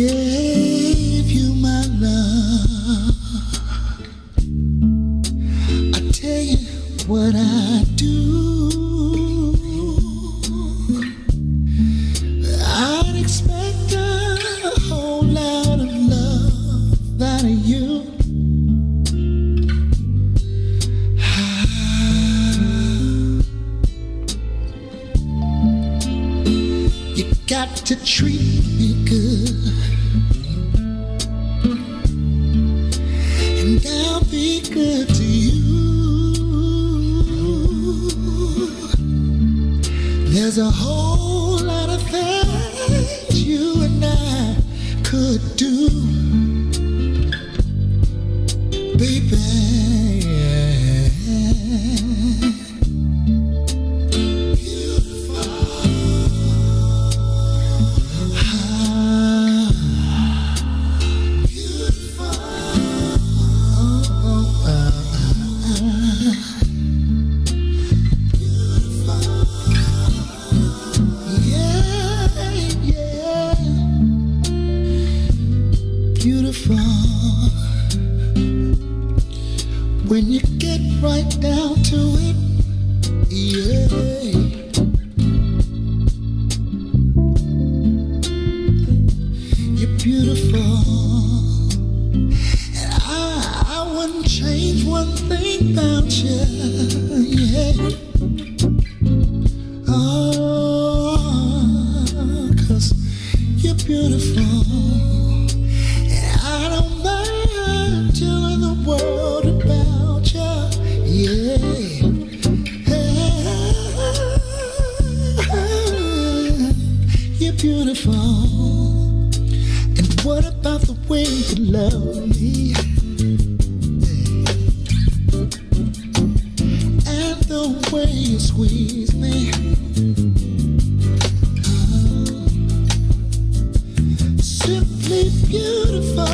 gave you my love. I tell you what I do. I'd expect a whole lot of love out of you. You got to treat me good, and I'll be good to you. There's a whole lot of things you and I could do, baby. When you get right down to it, yeah. You're beautiful, and I wouldn't change one thing about you, yeah. Oh, 'cause you're beautiful, and I don't mind telling the world about you, yeah. You're beautiful. And what about the way you love me? And the way you squeeze me. Simply beautiful.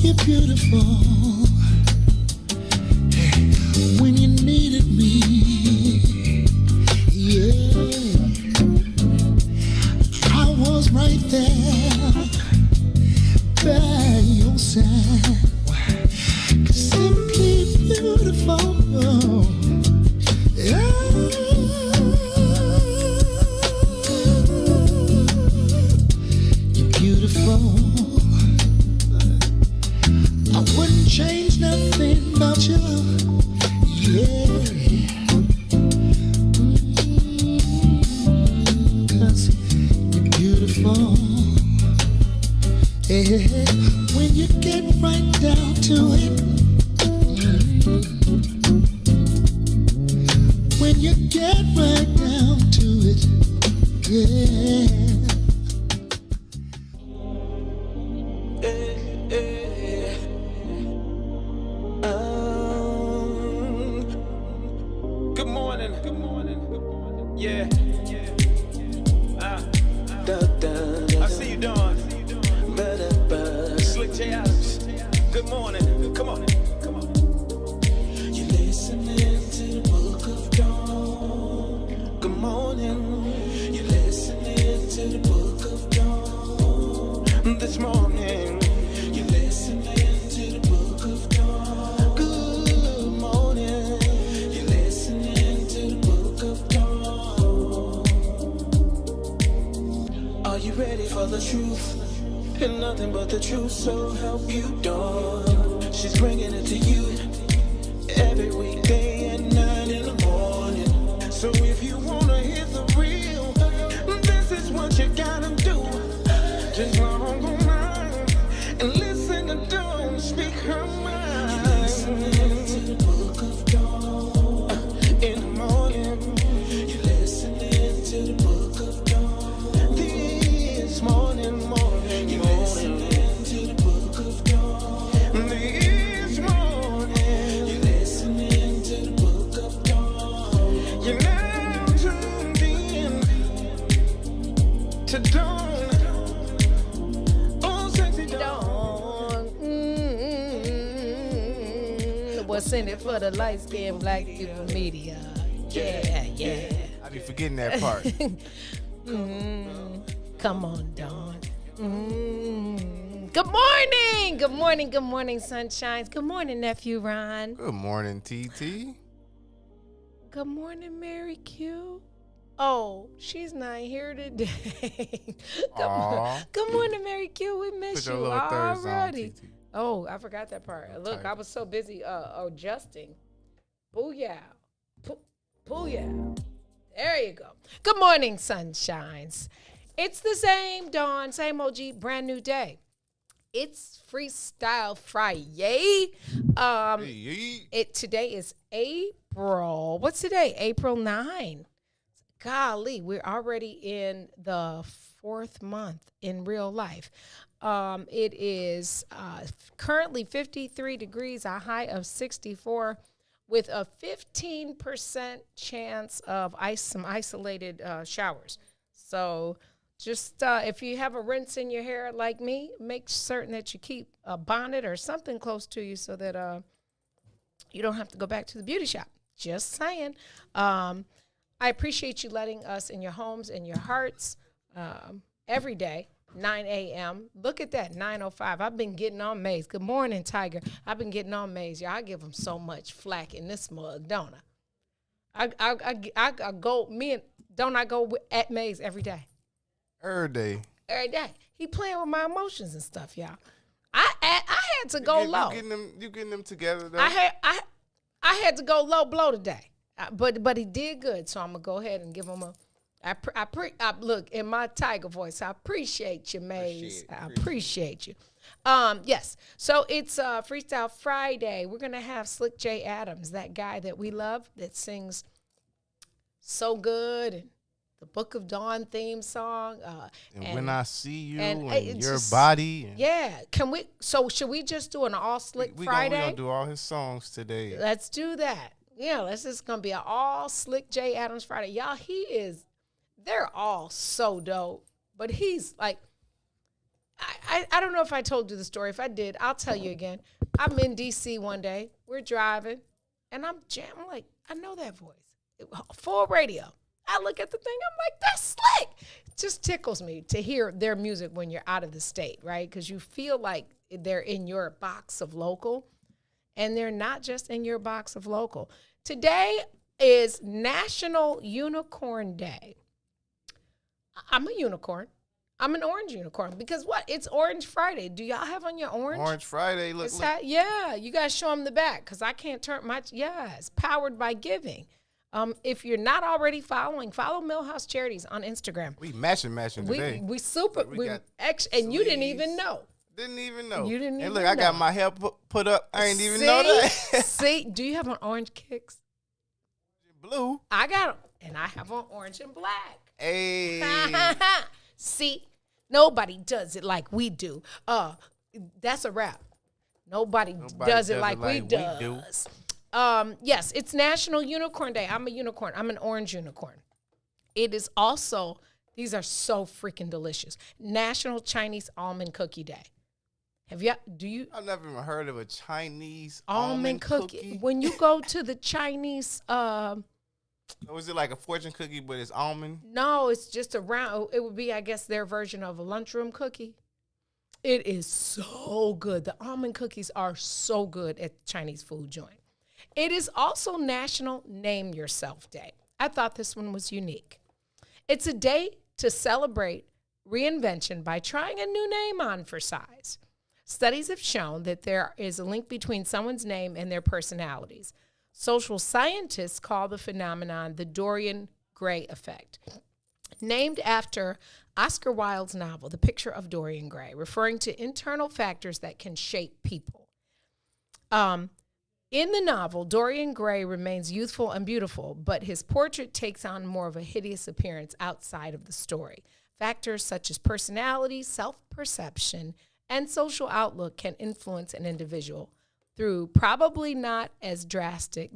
You're beautiful. When you needed me, yeah, I was right there by your side. Simply beautiful. You're beautiful. I wouldn't change nothing about you, yeah. 'Cause you're beautiful, yeah. When you get right down to it, when you get right down to it, yeah. Yeah. I see you, Dawn. Slick J. Adams. Good morning. Come on. You're listening to the book of Dawn. Good morning. You're listening to the book of Dawn. This morning. You're listening to the book of Dawn. Good morning. You're listening to the book of Dawn. Are you ready for the truth? And nothing but the truth, so help you, Dawn. She's bringing it to you every weekday at 9 in the morning. So if you wanna hear the real, this is what you gotta do. Just log online and listen to Dawn speak her mind. You're listening to the book of Dawn. In the morning, You're listening to the book of Dawn. this morning. You're listening to the book of Dawn. This morning, You're listening to the book of Dawn. you're now tuned in to Dawn. Oh, sexy Dawn. What's in it for the light-skinned black people media? Yeah. I be forgetting that part. Come on, Dawn. Good morning, sunshines. Good morning, nephew Ron. Good morning, TT. Good morning, Mary Q. Oh, she's not here today. Good morning, Mary Q. We miss Put your you little thirds on, already. TT. Oh, I forgot that part. Look, tight. I was so busy adjusting. Booyah. Booyah. There you go. Good morning, sunshines. It's the same dawn, same OG, brand new day. It's Freestyle Friday. Today is April. What's today? April 9. Golly, we're already in the 4th month in real life. It is currently 53 degrees, a high of 64, with a 15% chance of some isolated showers. So just if you have a rinse in your hair like me, make certain that you keep a bonnet or something close to you so that you don't have to go back to the beauty shop. Just saying. I appreciate you letting us in your homes and your hearts every day, 9 a.m. Look at that, 9:05. I've been getting on Maze. Good morning, Tiger. I've been getting on Maze. Y'all, I give them so much flack in this mug, don't I? I go, don't I go at Maze every day? Every day. Every day. He playing with my emotions and stuff, y'all. I had to go low. You getting them together though? I had to go low blow today. But he did good, so I'm gonna go ahead and give him a. I look in my tiger voice. I appreciate you, Maze. I appreciate you. Yes. So it's Freestyle Friday. We're gonna have Slick J Adams, that guy that we love, that sings so good, and the Book of Dawn theme song. And when I see you and your body. And yeah. Can we? So should we just do an all Slick Friday? We're gonna do all his songs today. Let's do that. Yeah, this is going to be an all Slick J Adams Friday. Y'all, they're all so dope. But he's like, I don't know if I told you the story. If I did, I'll tell you again. I'm in D.C. one day. We're driving, and I'm jamming. Like, I know that voice. Full radio. I look at the thing. I'm like, that's Slick. It just tickles me to hear their music when you're out of the state, right? Because you feel like they're in your box of local. And they're not just in your box of local. Today is National Unicorn Day. I'm a unicorn. I'm an orange unicorn because what? It's Orange Friday. Do y'all have on your orange? Orange Friday. Look. Yeah, you guys show them the back because I can't turn my. Yeah, it's powered by giving. If you're not already follow Milhouse Charities on Instagram. We matching today. We super. We and you didn't even know. Didn't even know. You didn't even and look, know. I got my hair put up. I ain't even know that. See, do you have on orange kicks? Blue. I got them, and I have on orange and black. Hey. See, nobody does it like we do. That's a wrap. Nobody does it like we do. Yes, it's National Unicorn Day. I'm a unicorn. I'm an orange unicorn. It is also, these are so freaking delicious, National Chinese Almond Cookie Day. I've never even heard of a Chinese almond cookie. When you go to the Chinese, was it like a fortune cookie, but it's almond? No, it's just a round. It would be, I guess, their version of a lunchroom cookie. It is so good. The almond cookies are so good at the Chinese food joint. It is also National Name Yourself Day. I thought this one was unique. It's a day to celebrate reinvention by trying a new name on for size. Studies have shown that there is a link between someone's name and their personalities. Social scientists call the phenomenon the Dorian Gray effect, named after Oscar Wilde's novel, The Picture of Dorian Gray, referring to internal factors that can shape people. In the novel, Dorian Gray remains youthful and beautiful, but his portrait takes on more of a hideous appearance outside of the story. Factors such as personality, self-perception, and social outlook can influence an individual through probably not as drastic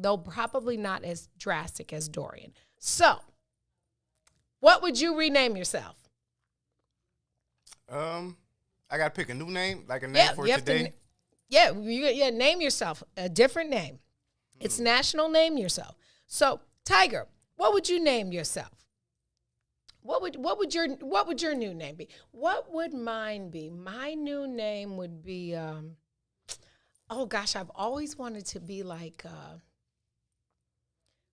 as Dorian. So, what would you rename yourself? I gotta pick a new name, like a name for today. Name yourself a different name. It's National Name Yourself. So Tiger, what would you name yourself? What would your new name be? What would mine be? My new name would be oh gosh, I've always wanted to be like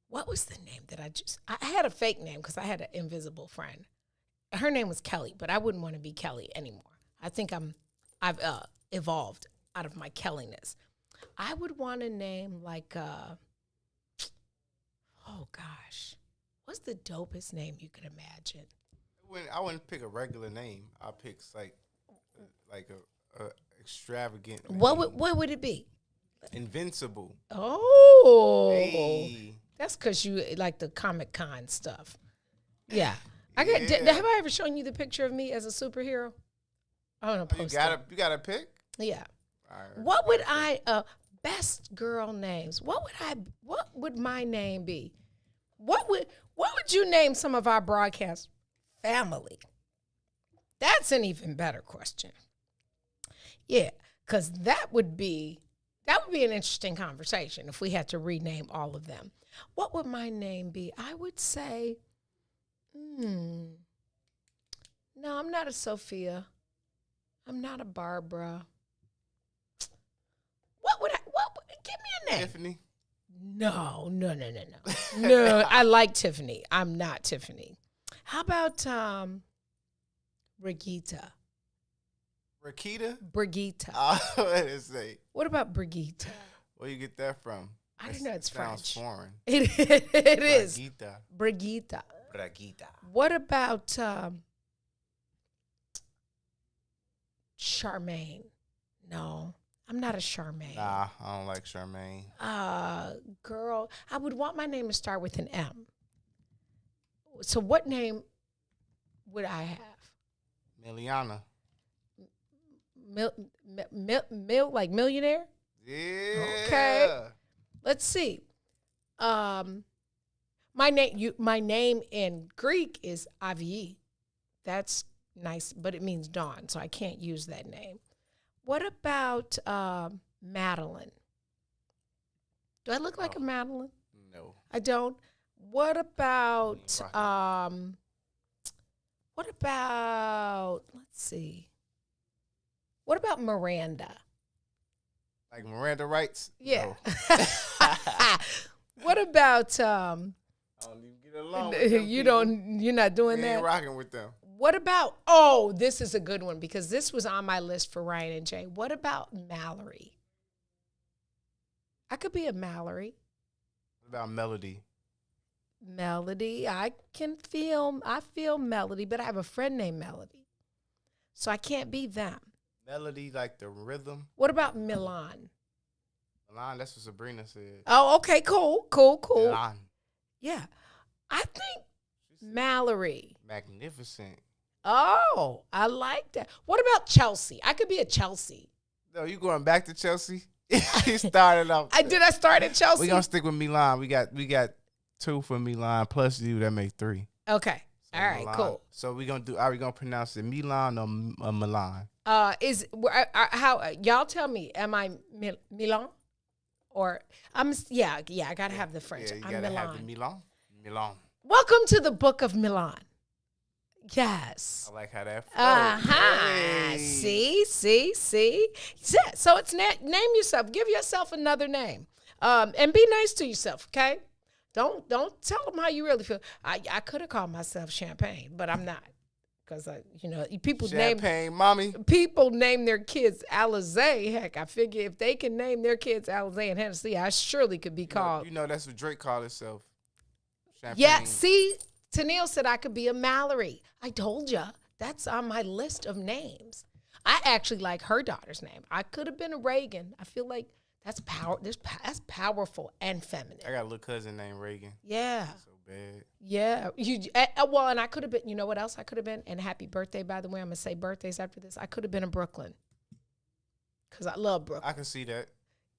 what was the name that I had a fake name because I had an invisible friend. Her name was Kelly, but I wouldn't want to be Kelly anymore. I think I've evolved out of my Kelliness. I would want to name like oh gosh, what's the dopest name you could imagine? I wouldn't pick a regular name. I'll pick like a extravagant name. What would it be? Invincible. Oh, Hey. that's because you like the Comic-Con stuff. Yeah. Have I ever shown you the picture of me as a superhero? I want to post it. You got a pick? Yeah. All right. What would best girl names? What would my name be? What would you name some of our broadcast family? That's an even better question. Yeah, because that would be an interesting conversation if we had to rename all of them. What would my name be? I would say, no, I'm not a Sophia. I'm not a Barbara. Give me a name. Tiffany. No. No, I like Tiffany. I'm not Tiffany. How about Brigitte? Brigitte. What did it say? What about Brigitte? Where you get that from? I don't know. It's sounds French. foreign. It is. Brigitte. Brigitte. What about Charmaine? No, I'm not a Charmaine. Nah, I don't like Charmaine. Girl, I would want my name to start with an M. So what name would I have? Miliana. Like millionaire? Yeah. Okay. Let's see. My name in Greek is Avi. That's nice, but it means dawn, so I can't use that name. What about Madeline? Do I look like a Madeline? No. I don't. What about let's see. What about Miranda? Like Miranda Rights? Yeah. No. What about I don't even get along with them you're not doing we that? ain't rocking with them. What about this is a good one because this was on my list for Ryan and Jay. What about Mallory? I could be a Mallory. What about Melody? Melody, I feel Melody, but I have a friend named Melody. So I can't be them. Melody, like the rhythm. What about Milan? Milan, that's what Sabrina said. Oh, okay, cool. Milan. Yeah. I think Mallory. Magnificent. Oh, I like that. What about Chelsea? I could be a Chelsea. No, you going back to Chelsea? You started off. I start at Chelsea? We're going to stick with Milan. We got 2 for Milan plus you. That make 3. Okay. So all right, Milan. cool. So are we going to pronounce it Milan or Milan? How y'all tell me, am I Milan? Or I got to have the French. Yeah, you I'm got to Milan. have the Milan. Welcome to the Book of Milan. Yes. I like how that flows. Uh-huh. Hey. See. So it's name yourself. Give yourself another name. And be nice to yourself, okay? Don't tell them how you really feel. I could have called myself Champagne, but I'm not. Because, people people name their kids Alizé. Heck, I figure if they can name their kids Alizé and Hennessy, I surely could be called. That's what Drake called himself. Champagne. Yeah, see, Tennille said I could be a Mallory. I told you. That's on my list of names. I actually like her daughter's name. I could have been a Reagan. I feel like that's powerful and feminine. I got a little cousin named Reagan. Yeah. So bad. Yeah. And I could have been, you know what else I could have been? And happy birthday, by the way. I'm going to say birthdays after this. I could have been in Brooklyn. Because I love Brooklyn. I can see that.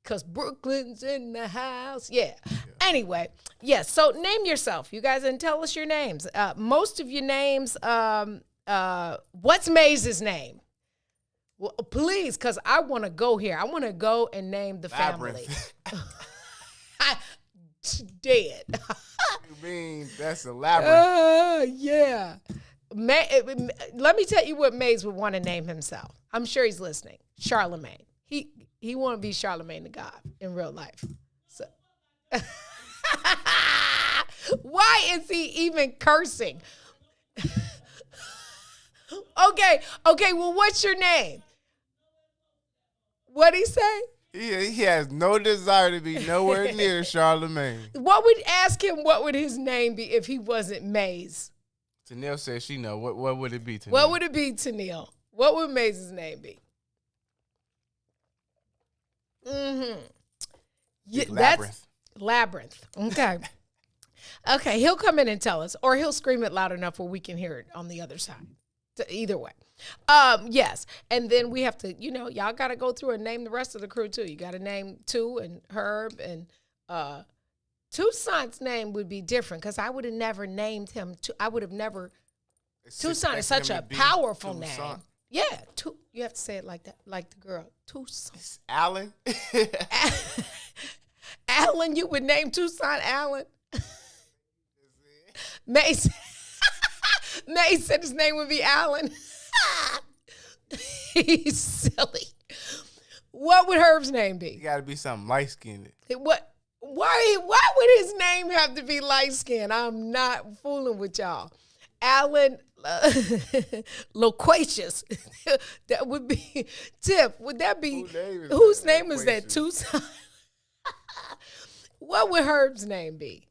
Because Brooklyn's in the house. Yeah. Anyway, yes. So name yourself, you guys, and tell us your names. Most of your names, what's Maze's name? Well, please, because I want to go here. I want to go and name the family. Labyrinth. Dead. mean, that's elaborate. Yeah. Let me tell you what Maze would want to name himself. I'm sure he's listening. Charlemagne. He want to be Charlemagne the God in real life. So, why is he even cursing? Okay. Well, what's your name? What'd he say? He has no desire to be nowhere near Charlemagne. What would his name be if he wasn't Maze? Tennille says she know. What would it be, Tennille? What would it be, Tennille? What would Maze's name be? Mm-hmm. Yeah, Labyrinth. Labyrinth. Okay. Okay, he'll come in and tell us, or he'll scream it loud enough where we can hear it on the other side. Either way. Yes. And then we have to, y'all got to go through and name the rest of the crew too. You got to name Tu and Herb, and Toussaint's name would be different because I would have never named him. I would have never. Toussaint is such a powerful name. Yeah. You have to say it like that, like the girl. Toussaint. It's Alan. Alan, you would name Toussaint Alan. Mace said his name would be Alan. He's silly. What would Herb's name be? You got to be something light-skinned. Why would his name have to be light-skinned? I'm not fooling with y'all. Alan Loquacious. That would be Tip. Would that be whose name is that? Toussaint. What would Herb's name be?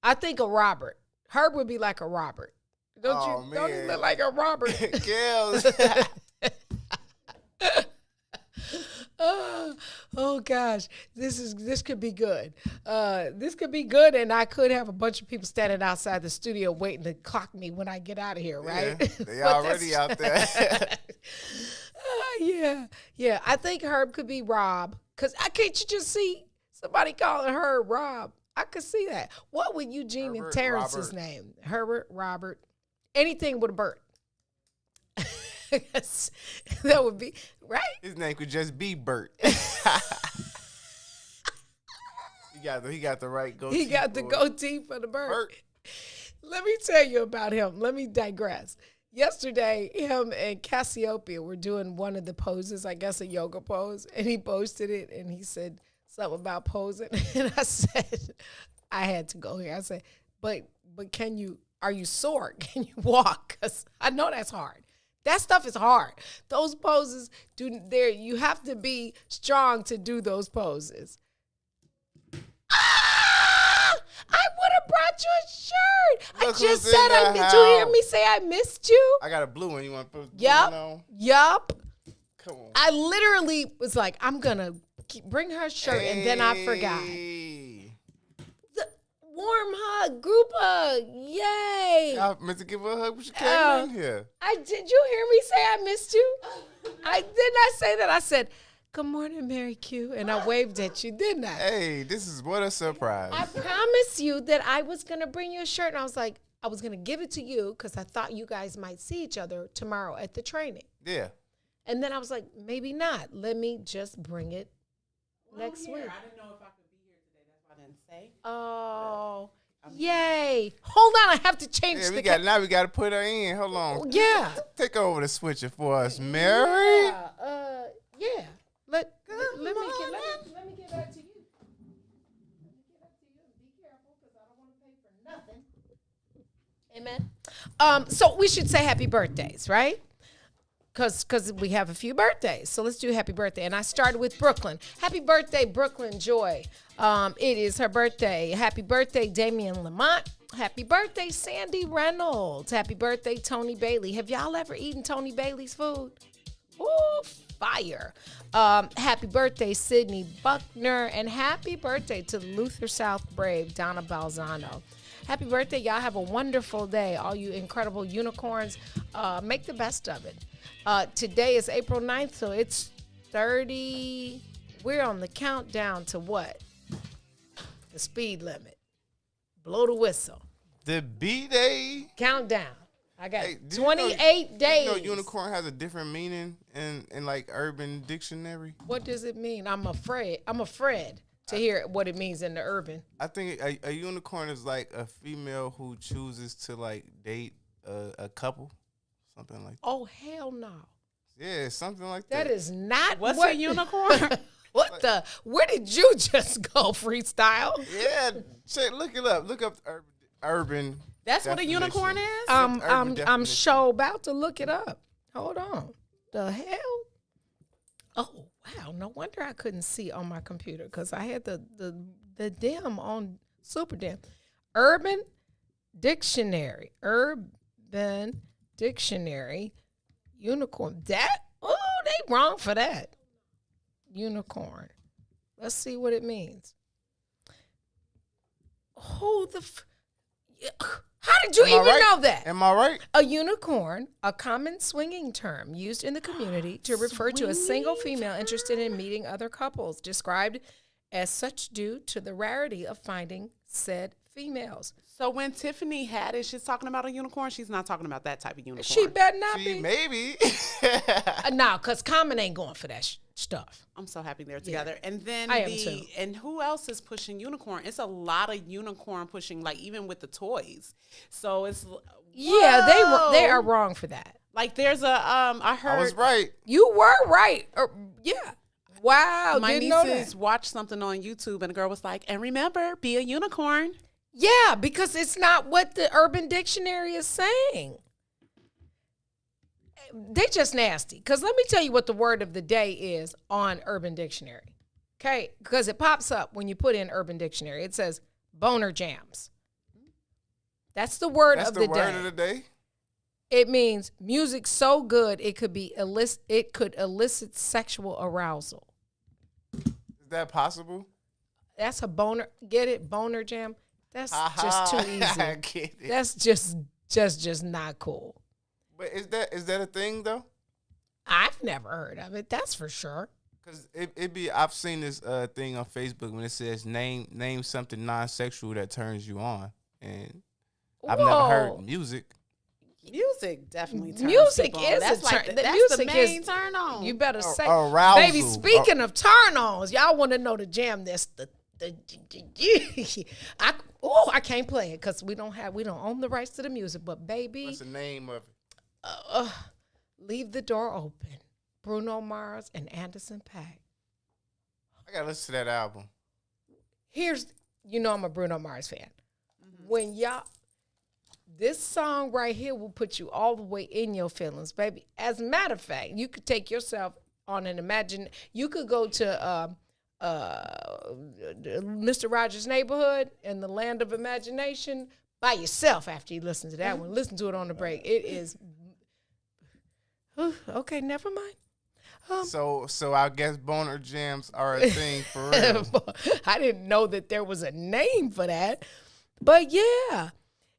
I think a Robert. Herb would be like a Robert. Don't you look like a Robert? Girls. Oh gosh, this could be good. This could be good, and I could have a bunch of people standing outside the studio waiting to clock me when I get out of here, right? Yeah, they already out there. Yeah. I think Herb could be Rob, cause can't you just see somebody calling Herb Rob? I could see that. What would Eugene and Terrence's name? Herbert, Robert, anything with a Bert. That would be right. His name could just be Bert. He got the right goatee. He got the goatee for the Bert. Let me tell you about him. Let me digress. Yesterday, him and Cassiopeia were doing one of the poses, I guess a yoga pose, and he posted it, and he said something about posing, and I said, I had to go here. I said, but are you sore? Can you walk? Because I know that's hard. That stuff is hard. Those poses, you have to be strong to do those poses. I would have brought you a shirt. Look, I just said, did you hear me say I missed you? I got a blue one. You want to put blue on? Yup. Come on. I literally was like, I'm going to bring her shirt, and then I forgot. The warm hug, group hug, yay. I meant to give her a hug when she came in here. Did you hear me say I missed you? I did not say that. I said, good morning, Mary Q, and I waved at you, didn't I? Hey, this is what a surprise. I promised you that I was going to bring you a shirt, and I was like, I was going to give it to you because I thought you guys might see each other tomorrow at the training. Yeah. And then I was like, maybe not. Let me just bring it next week. I didn't know if I could be here today. That's why I didn't say. Oh, yay. Hold on. I have to change Now we got to put her in. Hold on. Yeah. Take over the switcher for us, Mary. Yeah. Let me get back to you. Be careful because I don't want to pay for nothing. Amen. So we should say happy birthdays, right? Because we have a few birthdays. So let's do happy birthday. And I started with Brooklyn. Happy birthday, Brooklyn Joy. It is her birthday. Happy birthday, Damian Lamont. Happy birthday, Sandy Reynolds. Happy birthday, Tony Bailey. Have y'all ever eaten Tony Bailey's food? Ooh, fire. Happy birthday, Sydney Buckner. And happy birthday to Luther South Brave, Donna Balzano. Happy birthday. Y'all have a wonderful day. All you incredible unicorns. Make the best of it. Today is April 9th, so it's 30. We're on the countdown to what? The speed limit. Blow the whistle. The B-Day. Countdown. I got 28 days. You know unicorn has a different meaning in like Urban Dictionary? What does it mean? I'm afraid. to hear what it means in the urban. I think a unicorn is like a female who chooses to like date a couple, something like that. Oh, hell no. Yeah, something like that. That is not What's what a unicorn? What the? Where did you just go, freestyle? Yeah, check, look it up. Look up urban. That's what a definition. unicorn is? Urban I'm definition. sure about to look it up. Hold on. The hell? Oh wow! No wonder I couldn't see on my computer because I had the dim on super dim. Urban Dictionary. Urban Dictionary. Unicorn. That? Oh, they wrong for that. Unicorn. Let's see what it means. Who the? How did you Am I even right? know that? Am I right? A unicorn, a common swinging term used in the community to refer to a single female interested in meeting other couples, described as such due to the rarity of finding said females. So when Tiffany Haddish she's talking about a unicorn, she's not talking about that type of unicorn. She better not See, be. maybe. No, because Common ain't going for that stuff. I'm so happy they're together. And then I am too. And who else is pushing unicorn? It's a lot of unicorn pushing, like even with the toys. So it's Yeah, they are wrong for that. like there's a I heard I was right. You were right. Yeah. Wow. my Didn't know nieces that. watched something on YouTube and a girl was like, and remember, be a unicorn. Yeah, because it's not what the Urban Dictionary is saying. They just nasty. Because let me tell you what the word of the day is on Urban Dictionary. Okay? Because it pops up when you put in Urban Dictionary. It says boner jams. That's the word That's of the the word day. of the day. It means music so good it could elicit sexual arousal. Is that possible? That's a boner. Get it? Boner jam. That's just too I easy. get it. That's just not cool. But is that a thing though? I've never heard of it. That's for sure. Cause it be I've seen this thing on Facebook when it says name something non-sexual that turns you on, and I've never Whoa. heard music. Music definitely turns Music people on. is That's a like turn- the, the that's music the main is- turn on. You better say, arousal. baby. Speaking of turn-ons, y'all want to know the jam? I can't play it because we don't own the rights to the music. But baby, What's the name of it? Leave the Door Open. Bruno Mars and Anderson .Paak. I gotta listen to that album. I'm a Bruno Mars fan. When this song right here will put you all the way in your feelings, baby. As a matter of fact, you could take yourself on you could go to Mr. Rogers' Neighborhood in the land of imagination by yourself after you listen to that one. Listen to it on the break. It is okay, never mind. So I guess boner jams are a thing for real. I didn't know that there was a name for that. But yeah,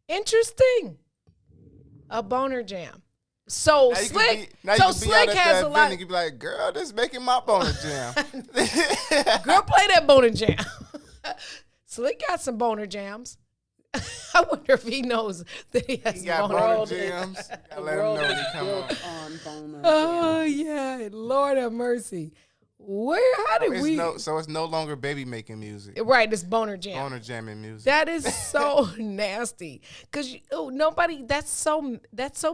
interesting. A boner jam. So Now you can Slick, be- now you so can be Slick out at has that a event lot. and you be like, girl, this making my boner jam. Girl, play that boner jam. Slick got some boner jams. I wonder if he knows that he has He got boner boner jams. jams. Gotta let him know when he come on. on boner. Oh yeah, Lord have mercy. How did we? So it's no longer baby making music. Right, it's boner jam. Boner jamming music. That is so nasty. Cause nobody. That's so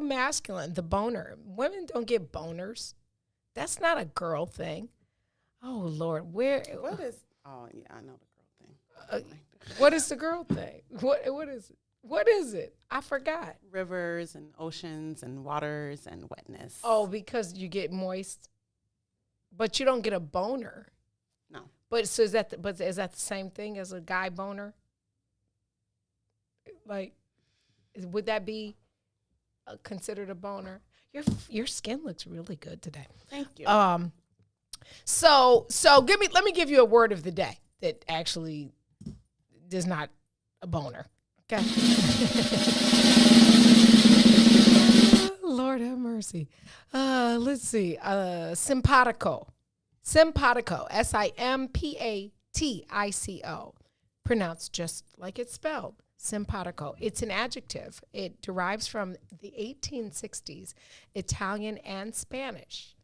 masculine. The boner. Women don't get boners. That's not a girl thing. Oh Lord, where? What is? Oh yeah, I know the girl thing. What is the girl thing? What is it? What is it? I forgot. Rivers and oceans and waters and wetness. Oh, because you get moist, but you don't get a boner. No. But so is that the same thing as a guy boner? Like, would that be considered a boner? Your skin looks really good today. Thank you. So let me give you a word of the day that actually is not a boner. Okay. Lord have mercy. Let's see. Simpatico. Simpatico. Simpatico. Pronounced just like it's spelled. Simpatico. It's an adjective. It derives from the 1860s, Italian and Spanish.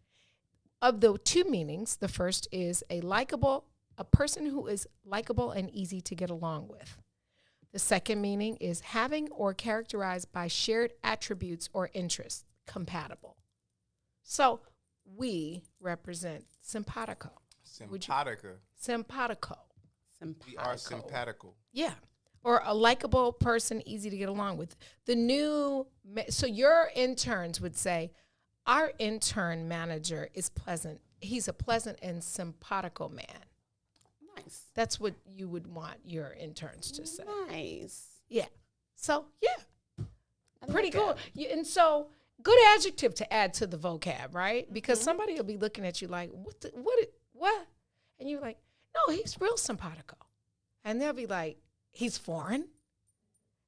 Of the two meanings, the first is a likable a person who is likable and easy to get along with. The second meaning is having or characterized by shared attributes or interests, compatible. So we represent simpatico. Simpatica. Simpatico. We are simpatical. Yeah. Or a likable person, easy to get along with. So your interns would say, our intern manager is pleasant. He's a pleasant and simpatico man. Nice. That's what you would want your interns to say. Nice. Yeah. So, yeah. I Pretty like cool. that. And so, good adjective to add to the vocab, right? Because somebody will be looking at you like, what? And you're like, no, he's real simpatico. And they'll be like, he's foreign.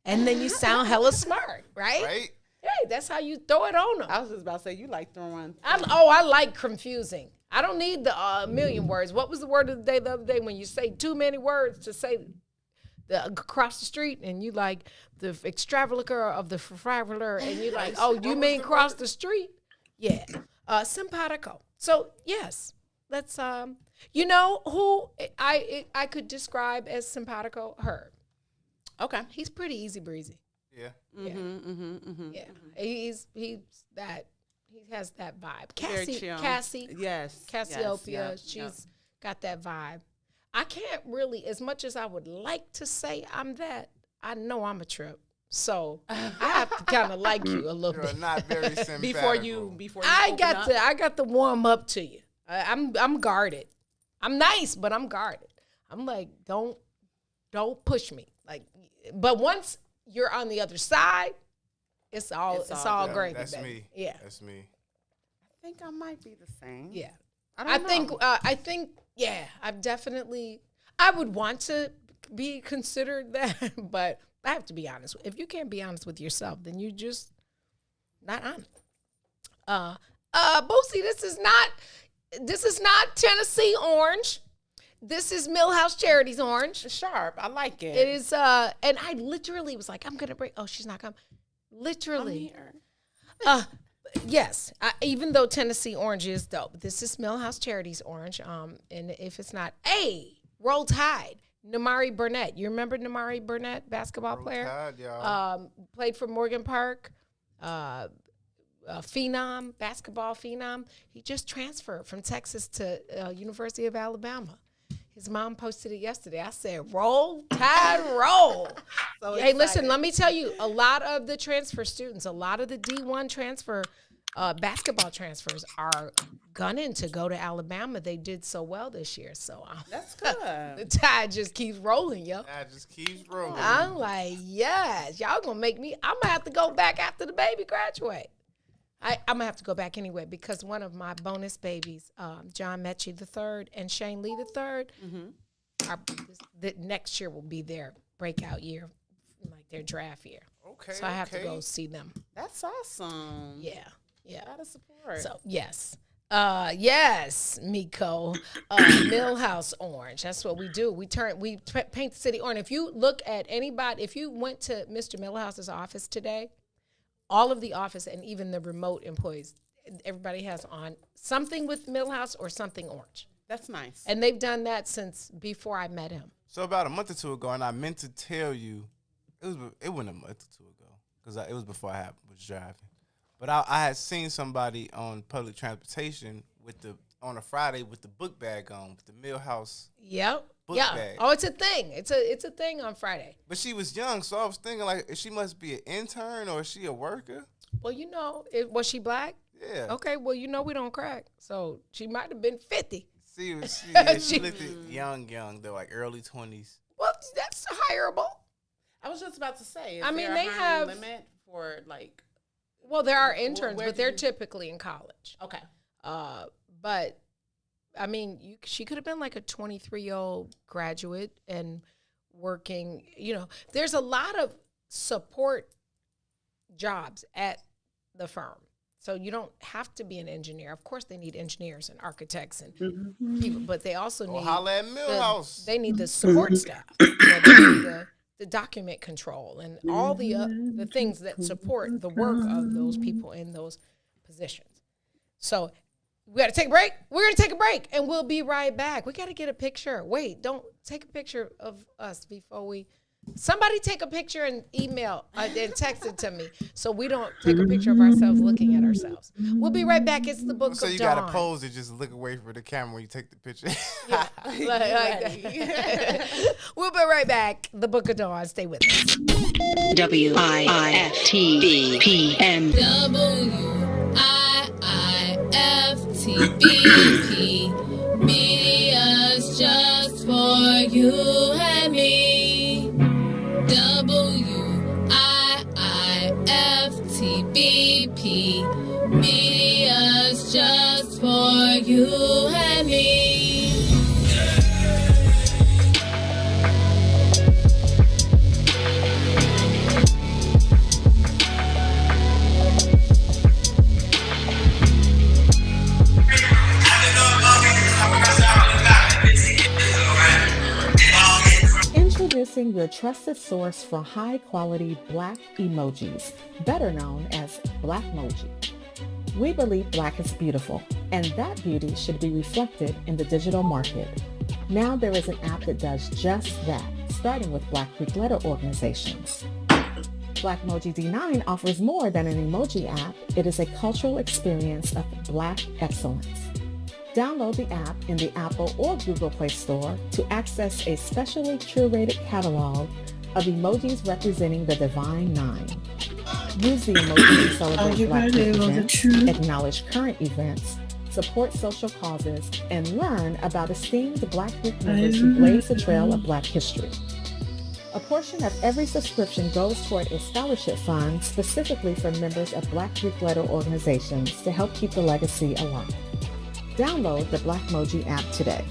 And then you sound hella smart, right? Right? Hey, that's how you throw it on them. I was just about to say, you like throwing. I like confusing. I don't need the million words. What was the word of the other day when you say too many words to say the across the street and you like the extravaganza of the traveler and you like, oh, you mean cross the street? Yeah. Simpatico. So, yes. Let's you know who I could describe as simpatico? Herb. Okay. He's pretty easy breezy. Yeah. Yeah. He has that vibe. Very chill. Cassie. Yes. Cassiopeia. Yes, yep, She's got that vibe. I can't really, as much as I would like to say I'm that, I know I'm a trip. So I have to kind of like you a little You're bit. not very simpatical. Before you I open up. got to warm up to you. I'm guarded. I'm nice, but I'm guarded. I'm like, don't push me. Like, but once you're on the other side, it's all all great. That's baby. me. Yeah. That's me. I think I might be the same. Yeah. I think yeah, I would want to be considered that, but I have to be honest. If you can't be honest with yourself, then you just not honest. Boosie, this is not Tennessee orange. This is Milhouse Charities orange. Sharp. I like it. It is and I literally was like, I'm gonna bring she's not coming. Literally. I'm here. Yes, even though Tennessee orange is dope, this is Milhouse Charities orange. And if it's not, Roll Tide, Namari Burnett. You remember Namari Burnett, basketball player? Tide, y'all. Played for Morgan Park, phenom, basketball phenom. He just transferred from Texas to University of Alabama. His mom posted it yesterday. I said, roll, Tide, roll. So Hey, listen, excited. let me tell you, a lot of the transfer students, a lot of the D1 transfer, basketball transfers are gunning to go to Alabama. They did so well this year. So That's good. the Tide just keeps rolling, yo. That just keeps rolling. I'm like, yes, y'all gonna make me, I'm gonna have to go back after the baby graduate. I'm gonna have to go back anyway because one of my bonus babies, John Mechie III and Shane Lee III, the next year will be their breakout year, like their draft year. Okay. So I have to go see them. That's awesome. Yeah. Gotta support. So yes. Yes, Miko. Milhouse orange. That's what we do. We paint the city orange. If you look at anybody, if you went to Mr. Milhouse's office today, all of the office and even the remote employees, everybody has on something with Milhouse or something orange. That's nice. And they've done that since before I met him. So about a month or two ago, and I meant to tell you, it wasn't a month or two ago because it was before I was driving. But I had seen somebody on public transportation on a Friday with the book bag on, with the Milhouse. Yep. Book yeah. bag. Oh, it's a thing. It's a thing on Friday. But she was young, so I was thinking like, she must be an intern or is she a worker? Well, was she black? Yeah. Okay. Well, we don't crack, so she might have been 50. She looked at young, though, like early 20s. Well, that's hireable. I was just about to say. I mean, there a they hiring have limit for like. Well, there are interns, where but do they're you- typically in college. Okay. But I mean, she could have been like a 23-year-old graduate and working. There's a lot of support jobs at the firm. So you don't have to be an engineer. Of course, they need engineers and architects and people, but they also need Holla at Milhouse. they need the support staff. They need the document control and all the things that support the work of those people in those positions. So We got to take a break. We're going to take a break, and we'll be right back. We got to get a picture. Wait, don't take a picture of us before we. Somebody take a picture and email and text it to me so we don't take a picture of ourselves looking at ourselves. We'll be right back. It's the Book of Dawn. So you got to pose and just look away from the camera when you take the picture. Yeah, we'll be right back. The Book of Dawn. Stay with us. WIIFTBPM. WIIFTBP. Media's just for you and me. WIIFTBP. Media's just for you and me. Introducing your trusted source for high-quality Black emojis, better known as Blackmoji. We believe Black is beautiful, and that beauty should be reflected in the digital market. Now there is an app that does just that, starting with Black Greek letter organizations. Blackmoji D9 offers more than an emoji app. It is a cultural experience of Black excellence. Download the app in the Apple or Google Play Store to access a specially curated catalog of emojis representing the Divine Nine. Use the emoji to celebrate Black events, acknowledge current events, support social causes, and learn about esteemed Black group members who blaze the trail of Black history. A portion of every subscription goes toward a scholarship fund specifically for members of Black Greek letter organizations to help keep the legacy alive. Download the Blackmoji app today.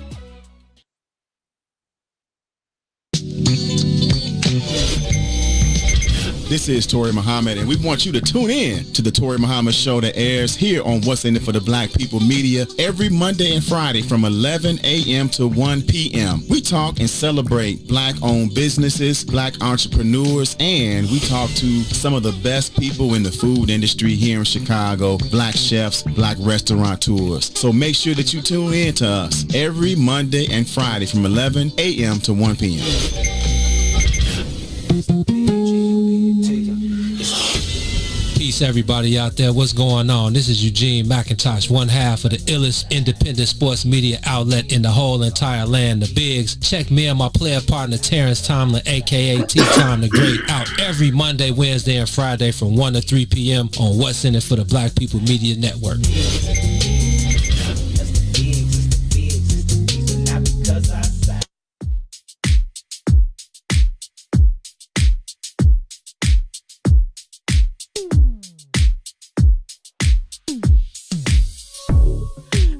This is Tori Muhammad, and we want you to tune in to the Tori Muhammad Show that airs here on What's in It for the Black People Media every Monday and Friday from 11 a.m. to 1 p.m. We talk and celebrate Black-owned businesses, Black entrepreneurs, and we talk to some of the best people in the food industry here in Chicago, Black chefs, Black restaurateurs. So make sure that you tune in to us every Monday and Friday from 11 a.m. to 1 p.m. Peace, everybody out there. What's going on? This is Eugene McIntosh, one half of the illest independent sports media outlet in the whole entire land, the Bigs. Check me and my player partner Terrence Tomlin, a.k.a. T-Time the Great, out every Monday, Wednesday, and Friday from 1 to 3 p.m. on What's in It for the Black People Media Network.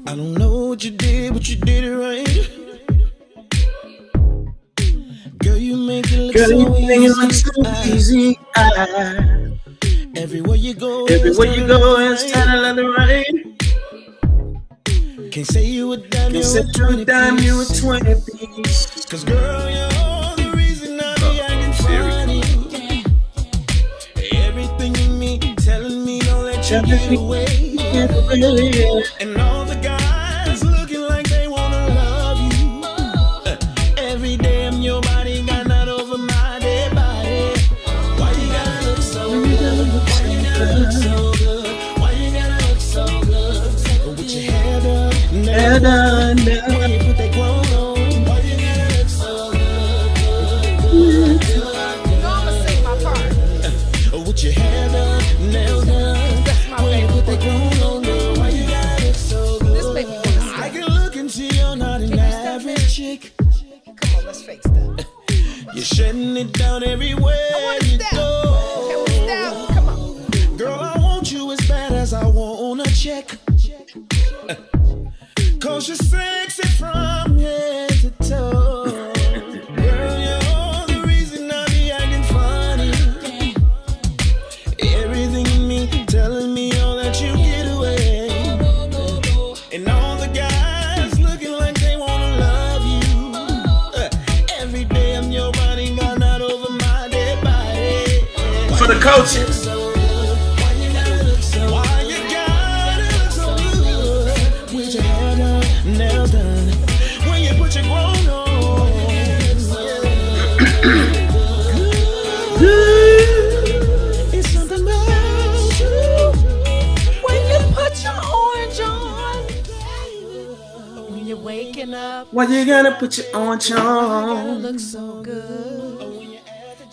I don't know what you did, but you did it right. Girl, you make it look so easy. Everywhere you go, it's turning on the right. Can't say you a dime, you a 20 piece. Cause girl, you're the reason I be acting funny. Everything in me telling me don't let you get away. And all the guys looking like they wanna love you. Every day I'm your body, got not over my dead body. Why you gotta look so good? Why you gotta look so good? Why you gotta look so good? With your hair done, nails done, when you put that clothes on. Why you gotta look so good? You know I'ma sing my part. With your hair done, nails done, when you put that clothes on. Why you gotta look so good? This make me wanna sing. I can look into you're not an average chick. Come on, let's face that. You're shutting it down everywhere I want to you step. go. Can we step? Come on. Girl, I want you as bad as I want a check. Cause you're sexy from head to toe. Girl, you're the reason I be acting funny. Everything in me telling me all that you get away. And all the guys looking like they wanna love you. Every day I'm your body, got not over my dead body. For the coaches. Why you gotta look so good? Why you gotta put your orange on? Look so good.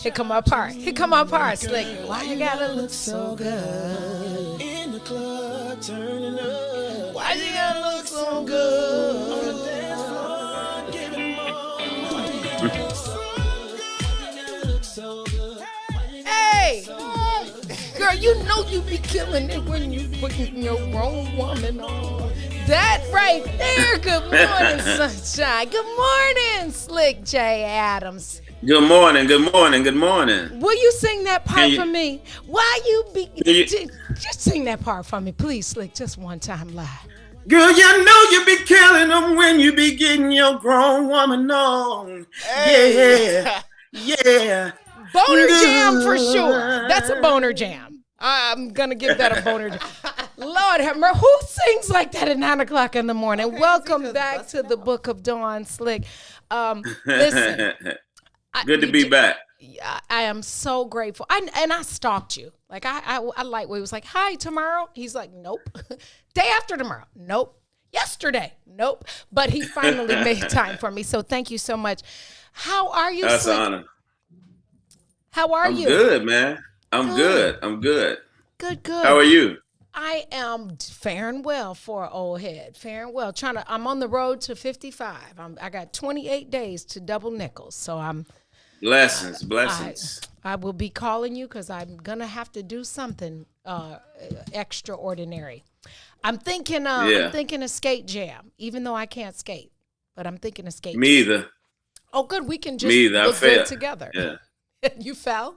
Here come my part. Here come my part, Slick. Why you gotta look so good? In the club, turning up. Why you gotta look so good? On the dance floor, giving more. Why you gotta look so good? Hey! Girl, you know you be killing it when you putting your grown woman on. That right there. Good morning, sunshine. Good morning, Slick J. Adams. Good morning, good morning, good morning. Will you sing that part for me? Why you be just sing that part for me, please, Slick, just one time live. Girl, you know you be killing them when you be getting your grown woman on. Hey. Yeah. Boner jam for sure. That's a boner jam. I'm gonna give that a boner jam. Lord have mercy. Who sings like that at 9 o'clock in the morning? Welcome back to the Book of Dawn, Slick. Listen. Good to be back. I am so grateful. I stalked you. Like I like where he was like, hi, tomorrow. He's like, nope. Day after tomorrow. Nope. Yesterday. Nope. But he finally made time for me. So thank you so much. How are you? That's Slick? an honor. How are you? I'm good, man. I'm good. Good. How are you? I am faring well for an old head. Faring well. I'm on the road to 55. I got 28 days to double nickels. So I'm Blessings. I will be calling you because I'm gonna have to do something extraordinary. I'm thinking a skate jam, even though I can't skate. But I'm thinking a skate Me jam. either. Oh, good. We can just Me either. look I fell. good together. Yeah. You fell?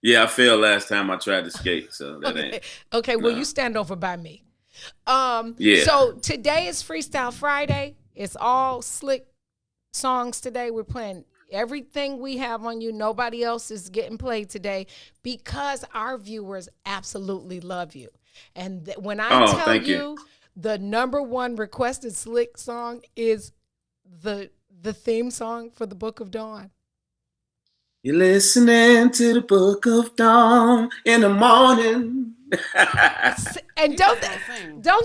Yeah, I fell last time I tried to skate, so that ain't. Okay, well, you stand over by me. Yeah. So today is Freestyle Friday. It's all Slick songs today. We're playing everything we have on you. Nobody else is getting played today because our viewers absolutely love you. And when I tell you the number one requested Slick song is the theme song for the Book of Dawn. You're listening to the Book of Dawn in the morning. And don't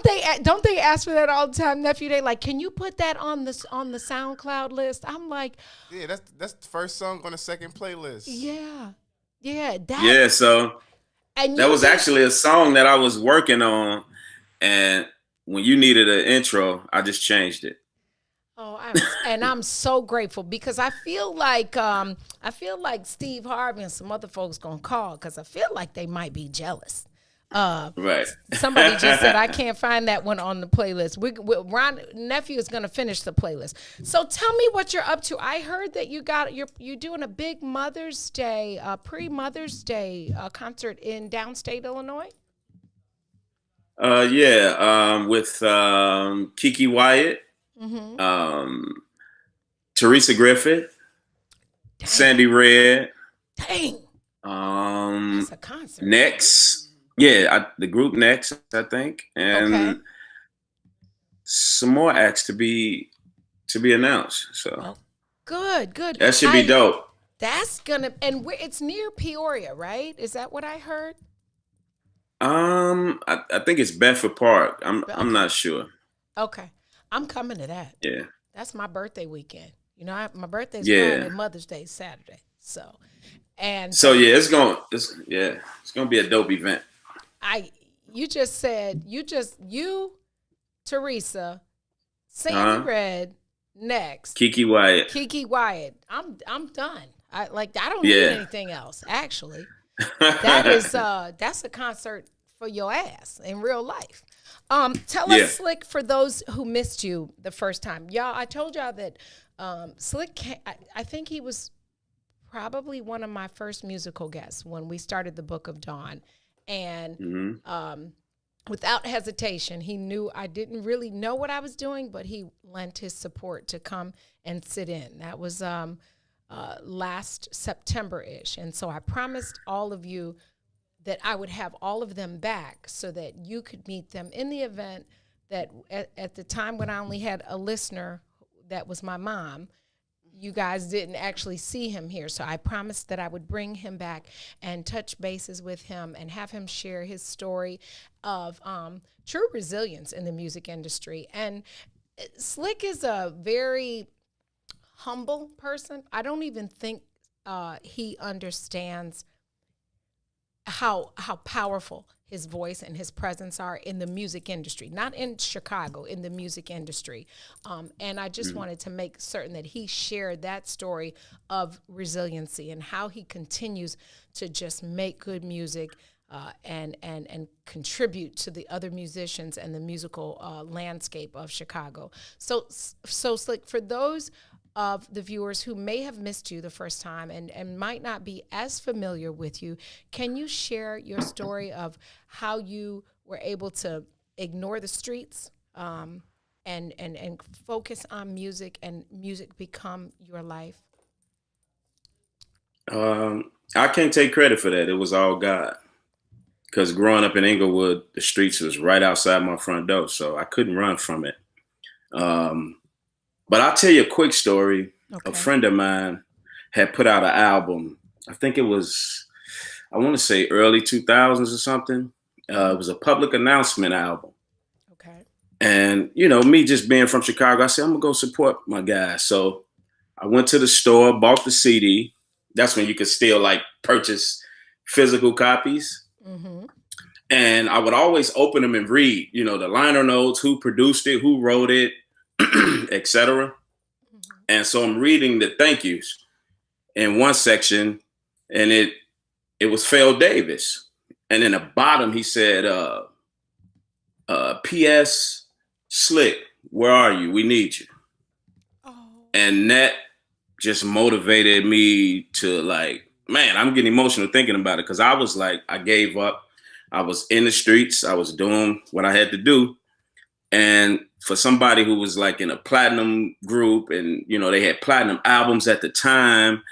they ask for that all the time, nephew? They like, can you put that on the SoundCloud list? I'm like, Yeah, that's the first song on the second playlist. yeah. So that was actually a song that I was working on, and when you needed an intro, I just changed it. Oh, I'm so grateful because I feel like Steve Harvey and some other folks gonna call because I feel like they might be jealous. Right. Somebody just said I can't find that one on the playlist. Ron nephew is gonna finish the playlist. So tell me what you're up to. I heard that you're doing a big Mother's Day, pre-Mother's Day concert in downstate Illinois. With Kiki Wyatt. Mm-hmm. Teresa Griffith, Dang. Sandy Red. Dang. That's a concert. Next. Yeah, the group Next, I think. And some more acts to be announced. So good. That should be dope. That's gonna it's near Peoria, right? Is that what I heard? I think it's Bedford Park. I'm not sure. Okay. I'm coming to that. Yeah. That's my birthday weekend. You know, my birthday's Friday, Mother's Day is Saturday. So it's gonna be a dope event. You, Teresa, Sandy Red, Next, Kiki Wyatt. I'm done. I don't need anything else. Actually, that's a concert for your ass in real life. Tell us, Slick, for those who missed you the first time. Y'all, I told y'all that Slick, I think he was probably one of my first musical guests when we started the Book of Dawn. And without hesitation, he knew I didn't really know what I was doing, but he lent his support to come and sit in. That was last September-ish. And so I promised all of you that I would have all of them back so that you could meet them in the event that at the time when I only had a listener that was my mom, you guys didn't actually see him here. So I promised that I would bring him back and touch bases with him and have him share his story of true resilience in the music industry. And Slick is a very humble person. I don't even think he understands how powerful his voice and his presence are in the music industry, not in Chicago, in the music industry. And I just wanted to make certain that he shared that story of resiliency and how he continues to just make good music and contribute to the other musicians and the musical landscape of Chicago. So Slick, for those of the viewers who may have missed you the first time and might not be as familiar with you, can you share your story of how you were able to ignore the streets and focus on music and music become your life? I can't take credit for that. It was all God. Because growing up in Inglewood, the streets was right outside my front door, so I couldn't run from it. But I'll tell you a quick story. Okay. A friend of mine had put out an album. I think it was, I want to say early 2000s or something. It was a public announcement album. Okay. And, you know, me just being from Chicago, I said, I'm going to go support my guy. So I went to the store, bought the CD. That's when you could still like purchase physical copies. Mm-hmm. And I would always open them and read, you know, the liner notes, who produced it, who wrote it, etc. Mm-hmm. And so I'm reading the thank yous in one section, and it was Phil Davis. And in the bottom, he said, P.S. Slick, where are you? We need you. Oh. And that just motivated me to like, man, I'm getting emotional thinking about it because I was like, I gave up. I was in the streets. I was doing what I had to do. And for somebody who was like in a platinum group and, you know, they had platinum albums at the time,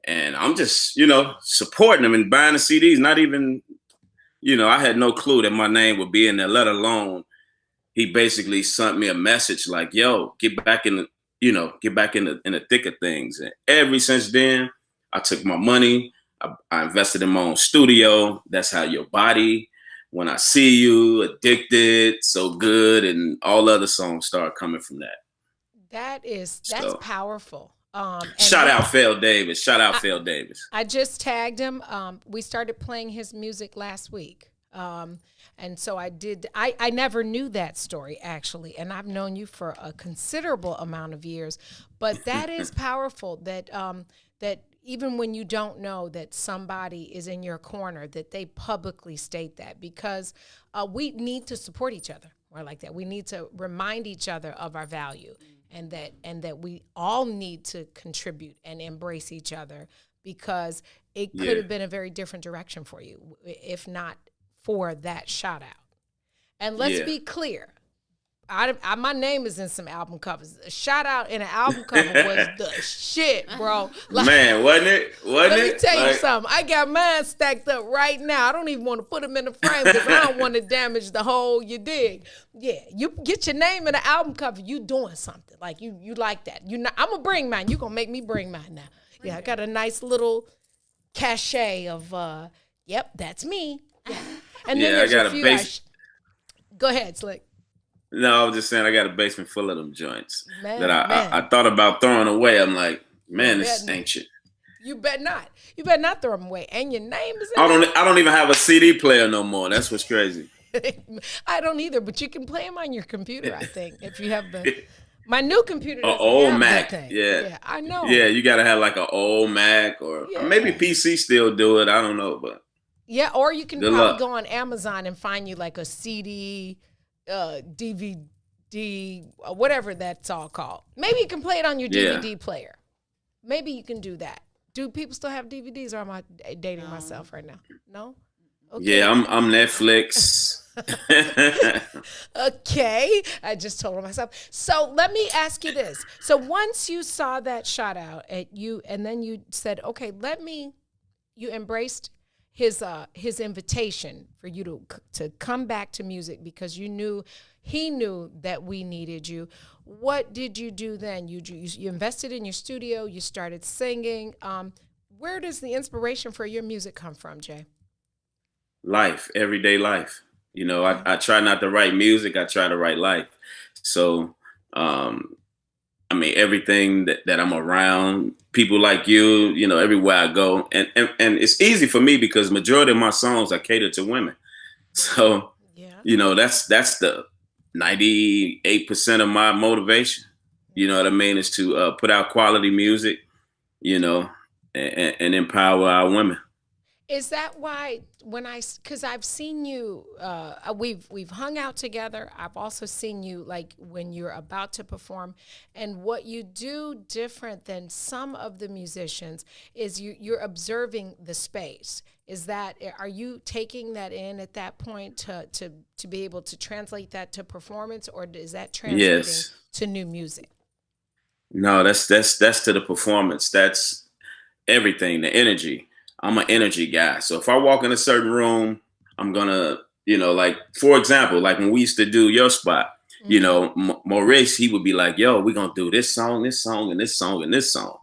and I'm just, you know, supporting them and buying the CDs, not even, you know, I had no clue that my name would be in there, let alone he basically sent me a message like, yo, get back in the, you know, get back in the thick of things. And ever since then, I took my money, I invested in my own studio. That's How Your Body, When I See You, Addicted, So Good, and all other songs start coming from that. That's powerful. Shout out Phil Davis. Shout out Phil Davis. I just tagged him. We started playing his music last week. And so I never knew that story, actually. And I've known you for a considerable amount of years. But that is powerful that that even when you don't know that somebody is in your corner, that they publicly state that, because we need to support each other or like that. We need to remind each other of our value, and that we all need to contribute and embrace each other, because it could have been a very different direction for you if not for that shout out. And let's be clear. My name is in some album covers. A shout out in an album cover was the shit, bro. Like, man, wasn't it? Let me tell you something. I got mine stacked up right now. I don't even want to put them in the frame because I don't want to damage the whole, you dig? Yeah, you get your name in an album cover, you doing something. Like you like that. I'm going to bring mine. You going to make me bring mine now. Yeah, I got a nice little cachet of, yep, that's me. Yeah. And then there's a few. Go ahead, Slick. No, I was just saying I got a basement full of them joints that I thought about throwing away. I'm like, man, this is ancient. You bet not. You better not throw them away. And your name is in I don't even have a CD player no more. That's what's crazy. I don't either, but you can play them on your computer, I think, if you have my new computer. An old Mac. Yeah, I know. Yeah, you got to have like an old Mac or maybe PC still do it. I don't know, but. Yeah, or you can probably go on Amazon and find you like a CD, DVD, whatever that's all called. Maybe you can play it on your DVD player. Maybe you can do that. Do people still have DVDs, or am I dating myself right now? No? Okay. Yeah, I'm Netflix. Okay, I just told myself. So let me ask you this. So once you saw that shout out at you, and then you said, okay, you embraced his invitation for you to come back to music because he knew that we needed you. What did you do then? You invested in your studio. You started singing. Where does the inspiration for your music come from, Jay? Life, everyday life. You know, I try not to write music. I try to write life. So I mean, everything that I'm around, people like you know, everywhere I go. And it's easy for me because majority of my songs are catered to women. So, Yeah. you know, that's the 98% of my motivation. You know what I mean? Is to put out quality music, you know, and empower our women. Is that why because I've seen you, we've hung out together. I've also seen you like when you're about to perform, and what you do different than some of the musicians is you're observing the space. Are you taking that in at that point to be able to translate that to performance, or is that translating Yes. to new music? No, that's to the performance. That's everything, the energy. I'm an energy guy. So if I walk in a certain room, I'm gonna, you know, like for example, like when we used to do your spot, you know, Maurice, he would be like, "Yo, we're gonna do this song, and this song, and this song,"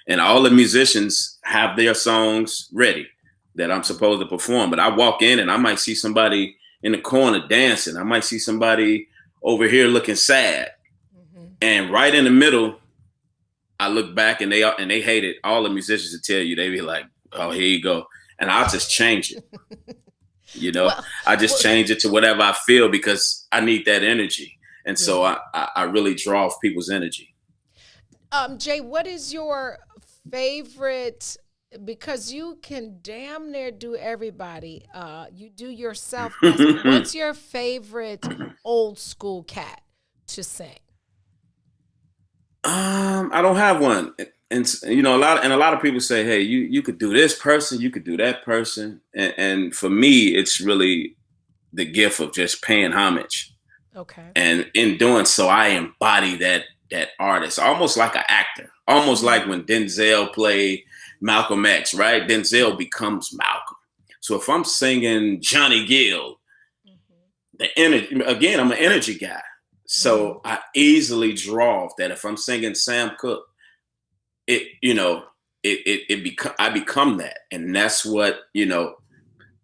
and all the musicians have their songs ready that I'm supposed to perform. But I walk in and I might see somebody in the corner dancing. I might see somebody over here looking sad, and right in the middle, I look back and they hate it. All the musicians will tell you, they be like, "Oh, here you go," and I'll just change it. You know, I just change it to whatever I feel because I need that energy, and so I really draw off people's energy. Jay, what is your favorite? Because you can damn near do everybody. You do yourself best. What's your favorite old school cat to sing? I don't have one. And you know, a lot of people say, "Hey, you could do this person, you could do that person," and for me, it's really the gift of just paying homage. Okay. And in doing so, I embody that artist, almost like an actor, almost like when Denzel played Malcolm X, right? Denzel becomes Malcolm. So if I'm singing Johnny Gill, the energy again, I'm an energy guy, so I easily draw off that. If I'm singing Sam Cooke, I become that, and that's what, you know,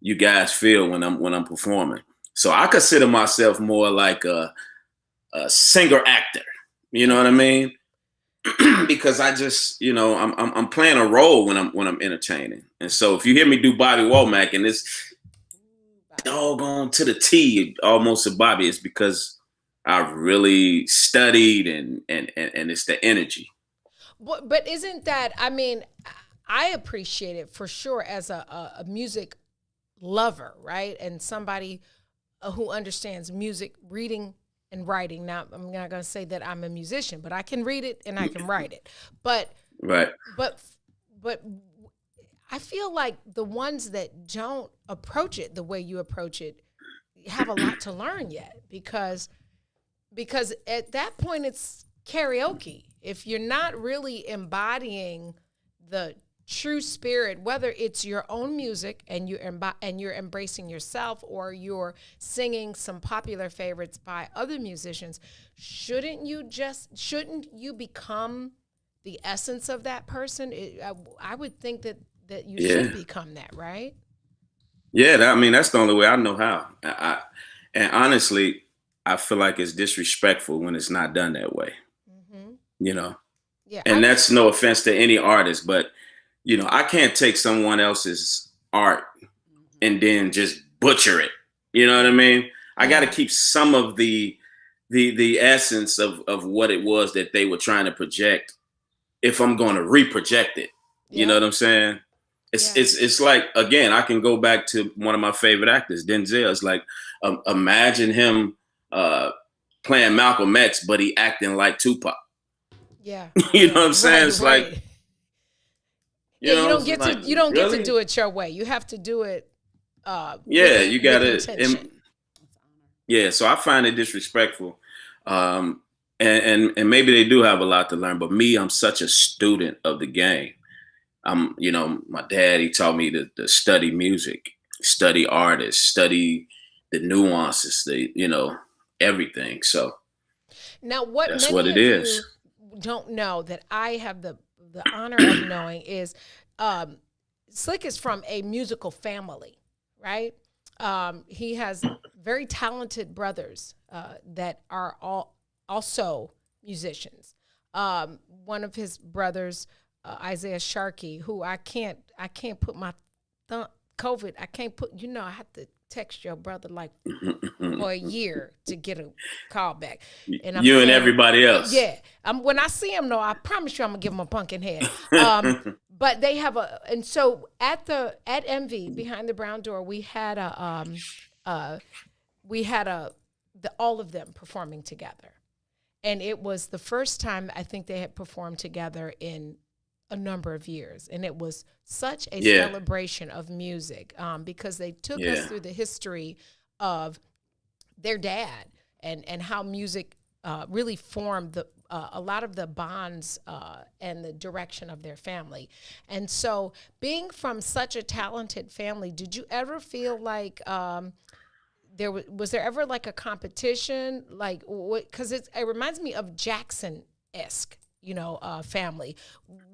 you guys feel when I'm performing. So I consider myself more like a singer actor. You know what I mean? Because I just, you know, I'm playing a role when I'm entertaining. And so if you hear me do Bobby Womack and it's doggone to the T, almost a Bobby, it's because I've really studied and it's the energy. But isn't that, I mean, I appreciate it for sure as a music lover, right? And somebody who understands music, reading and writing. Now, I'm not going to say that I'm a musician, but I can read it and I can write it. But I feel like the ones that don't approach it the way you approach it have a lot to learn yet, because at that point it's karaoke. If you're not really embodying the true spirit, whether it's your own music and you're embracing yourself, or you're singing some popular favorites by other musicians, shouldn't you become the essence of that person? I would think that you should become that, right? Yeah, that's the only way I know how. And honestly, I feel like it's disrespectful when it's not done that way. You know, and that's no offense to any artist, but you know, I can't take someone else's art and then just butcher it. You know what I mean? I got to keep some of the essence of what it was that they were trying to project, if I'm going to reproject it. You know what I'm saying? It's like, again, I can go back to one of my favorite actors, Denzel. It's like, imagine him playing Malcolm X, but he acting like Tupac. Yeah. You know what I'm saying? It's right. like, you don't get to do it your way. You have to do it. You got to. Yeah, so I find it disrespectful, and maybe they do have a lot to learn. But me, I'm such a student of the game. You know, my dad, he taught me to study music, study artists, study the nuances, everything. So now, what that's many what it of is. You don't know that I have the honor of knowing is Slick is from a musical family, right? He has very talented brothers that are all also musicians. One of his brothers, Isaiah Sharkey, who I can't put my COVID. I can't put. I have to text your brother like for a year to get a call back. And I'm saying, everybody else. Yeah. When I see him, though, I promise you I'm going to give him a pumpkin head. But they have and so at MV, behind the brown door, we had all of them performing together. And it was the first time I think they had performed together in a number of years, and it was such a celebration of music because they took us through the history of their dad and how music really formed a lot of the bonds and the direction of their family. And so being from such a talented family, did you ever feel like was there ever like a competition, like because it reminds me of Jackson-esque family.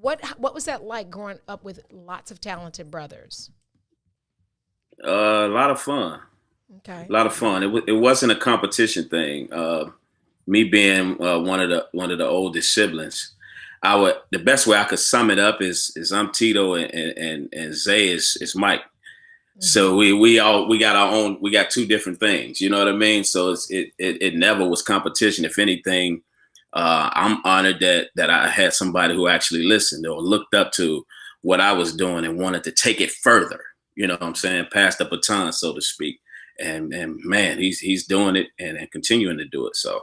What was that like growing up with lots of talented brothers? A lot of fun. Okay. A lot of fun. It wasn't a competition thing. Me being one of the oldest siblings, the best way I could sum it up is I'm Tito and Zay is Mike. Mm-hmm. So we got our own. We got two different things. You know what I mean? So it never was competition. If anything. I'm honored that I had somebody who actually listened or looked up to what I was doing and wanted to take it further. You know what I'm saying? Pass the baton, so to speak. And man, he's doing it and continuing to do it. So,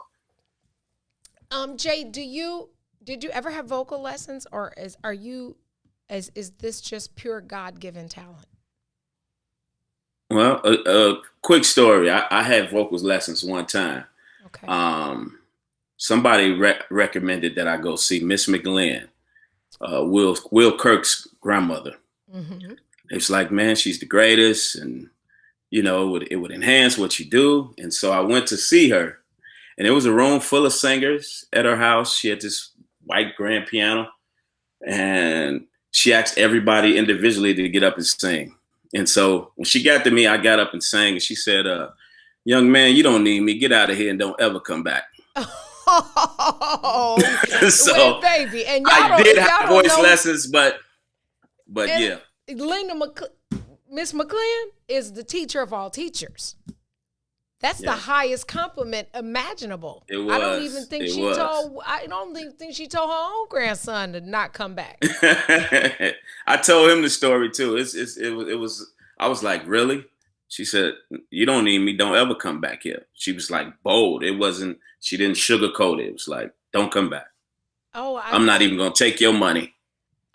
Jay, did you ever have vocal lessons, or is this just pure God-given talent? Well, a quick story. I had vocals lessons one time. Okay. Somebody recommended that I go see Miss McGlynn, Will Kirk's grandmother. Mm-hmm. It's like, man, she's the greatest, and it would enhance what you do. And so I went to see her, and it was a room full of singers at her house. She had this white grand piano, and she asked everybody individually to get up and sing. And so when she got to me, I got up and sang, and she said, "Young man, you don't need me. Get out of here and don't ever come back." Oh, so baby, and I did have voice lessons, but yeah. Miss McLean is the teacher of all teachers. That's the highest compliment imaginable. It was. I don't even think she told her own grandson to not come back. I told him the story too. It was. I was like, really? She said, "You don't need me. Don't ever come back here." She was like bold. It wasn't. She didn't sugarcoat it. It was like, "Don't come back. Oh, I'm not even gonna take your money."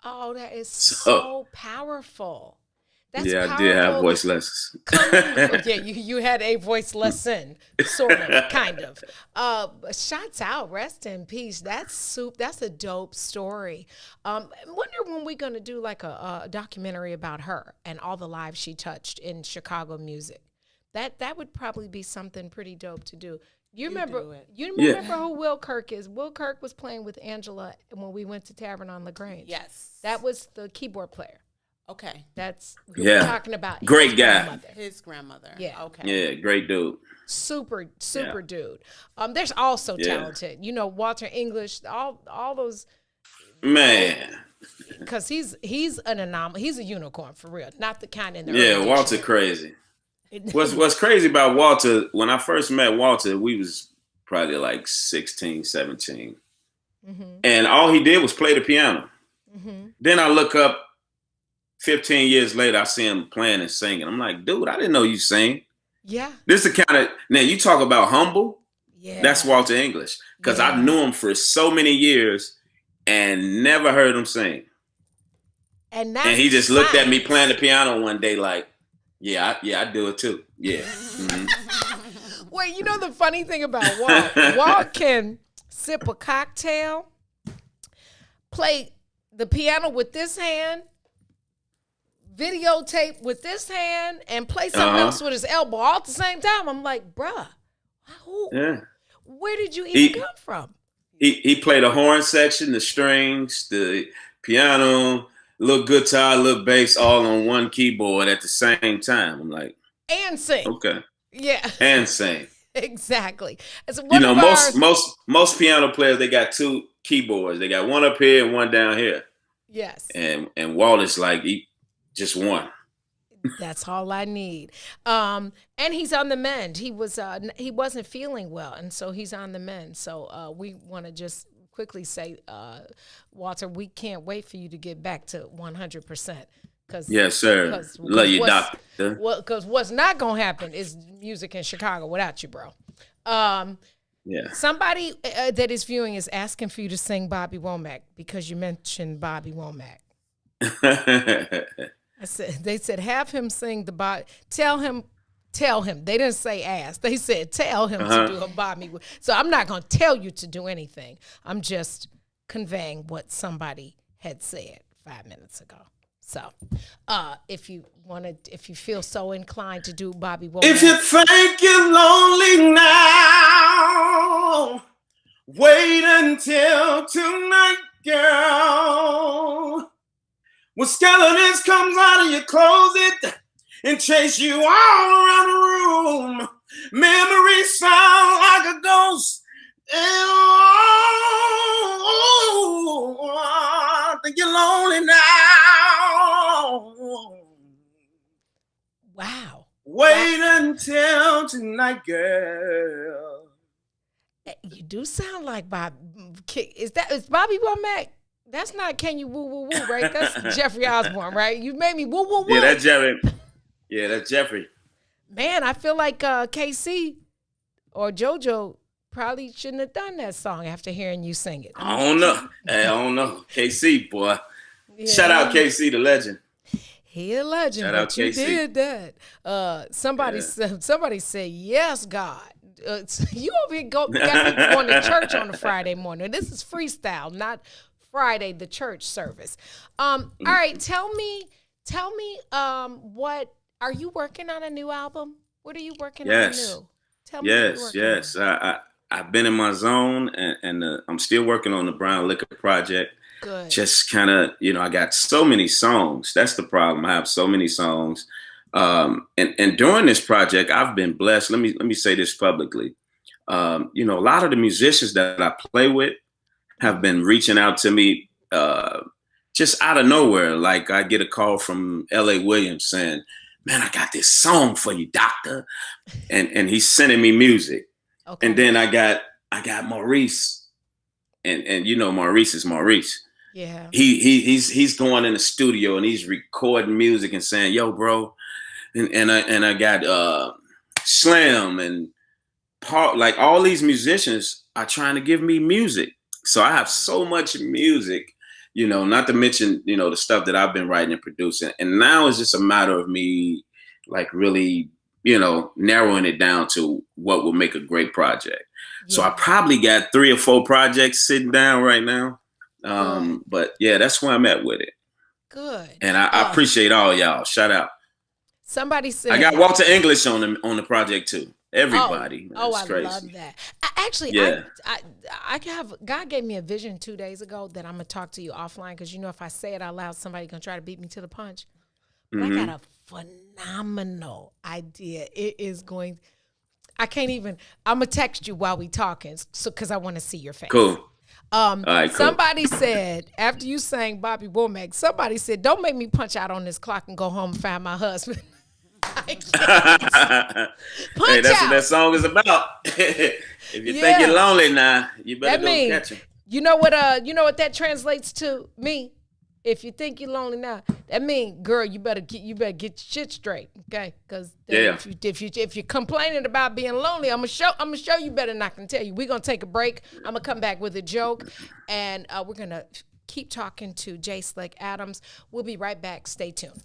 Oh, that is so powerful. That's powerful. I did have voice lessons. You had a voice lesson, sort of, kind of. Shots out, rest in peace. That's a dope story. I wonder when we're gonna do like a documentary about her and all the lives she touched in Chicago music. That would probably be something pretty dope to do. You remember who Will Kirk is? Will Kirk was playing with Angela when we went to Tavern on LaGrange. Yes. That was the keyboard player. Okay. That's who we're talking about. Great guy. His grandmother. Yeah. Okay. Yeah, great dude. Super dude. There's also talented. Walter English, all those. Man. Because he's an anomaly. He's a unicorn for real. Not the kind in the early Walter crazy. What's crazy about Walter, when I first met Walter, we was probably like 16, 17. Mm-hmm. And all he did was play the piano. Mm-hmm. Then I look up 15 years later, I see him playing and singing. I'm like, dude, I didn't know you sing. Yeah. This is the kind of, now you talk about humble. Yeah. That's Walter English. Because I knew him for so many years and never heard him sing. And he just looked at me playing the piano one day like, yeah, I do it too. Yeah. Mm-hmm. Wait, the funny thing about Walt can sip a cocktail, play the piano with this hand, videotape with this hand, and play something else with his elbow all at the same time. I'm like, bruh, where did you even come from? He played the horn section, the strings, the piano, little guitar, little bass, all on one keyboard at the same time. I'm like, and sing. Okay. Yeah. And sing. Exactly. So You know, most piano players, they got two keyboards. They got one up here and one down here. Yes. And Walt is like just one. That's all I need. And he's on the mend. He wasn't feeling well, and so he's on the mend. So we want to just quickly say, Walter, we can't wait for you to get back to 100%. Yes, sir. Love you, doctor. Because what's not gonna happen is music in Chicago without you, bro. Yeah. Somebody that is viewing is asking for you to sing Bobby Womack because you mentioned Bobby Womack. They said have him sing the Bobby. Tell him. They didn't say ask. They said tell him to do a Bobby. So I'm not gonna tell you to do anything. I'm just conveying what somebody had said 5 minutes ago. So, if you feel so inclined to do Bobby Womack. If you think you're lonely now, wait until tonight, girl. When skeletons comes out of your closet and chase you all around the room, memories sound like a ghost. I think you're lonely now. Wow. Wait until tonight, girl. You do sound like Bob. Is Bobby Womack? That's not Can You Woo Woo Woo, right? That's Jeffrey Osborne, right? You made me woo woo woo. Yeah, that's Jeffrey. Yeah, that's Jeffrey. Man, I feel like KC or JoJo probably shouldn't have done that song after hearing you sing it. I don't know. KC, boy. Yeah. Shout out KC, the legend. He a legend, Shout but out you KC. did that. Somebody said, yes, God. You over here got people going to church on a Friday morning. This is freestyle, not Friday, the church service. All right, tell me, what are you working on a new album? What are you working on new? Tell me. Yes. I've been in my zone, and I'm still working on the Brown Liquor project. Good. Just kind of, I got so many songs. That's the problem. I have so many songs. And during this project, I've been blessed. Let me say this publicly. A lot of the musicians that I play with have been reaching out to me just out of nowhere. Like I get a call from L.A. Williams saying, man, I got this song for you, doctor. And he's sending me music. Okay. And then I got Maurice. And Maurice is Maurice. Yeah. He's going in the studio and he's recording music and saying, yo, bro. And I got Slim and like all these musicians are trying to give me music. So I have so much music, not to mention, the stuff that I've been writing and producing. And now it's just a matter of me like really, narrowing it down to what will make a great project. Yeah. So I probably got 3 or 4 projects sitting down right now. But yeah, that's where I'm at with it. Good. And I appreciate all y'all. Shout out. Somebody said I got Walter English on the project too. Everybody. I crazy. love that. God gave me a vision 2 days ago that I'm gonna talk to you offline because if I say it out loud, somebody's gonna try to beat me to the punch. But I got a phenomenal idea. It is going. I can't even. I'm gonna text you while we talking, because I want to see your face. Cool. All right, cool. Somebody said after you sang Bobby Womack, somebody said, "Don't make me punch out on this clock and go home and find my husband." Hey, that's what that song is about. If you think you're lonely now, you better go catch him. You know what that translates to me? If you think you're lonely now, that means, girl, you better get your shit straight, okay? Because if you're complaining about being lonely, I'm gonna show you better than I can tell you. We're gonna take a break. I'm gonna come back with a joke, and we're gonna keep talking to J. Slick Adams. We'll be right back. Stay tuned.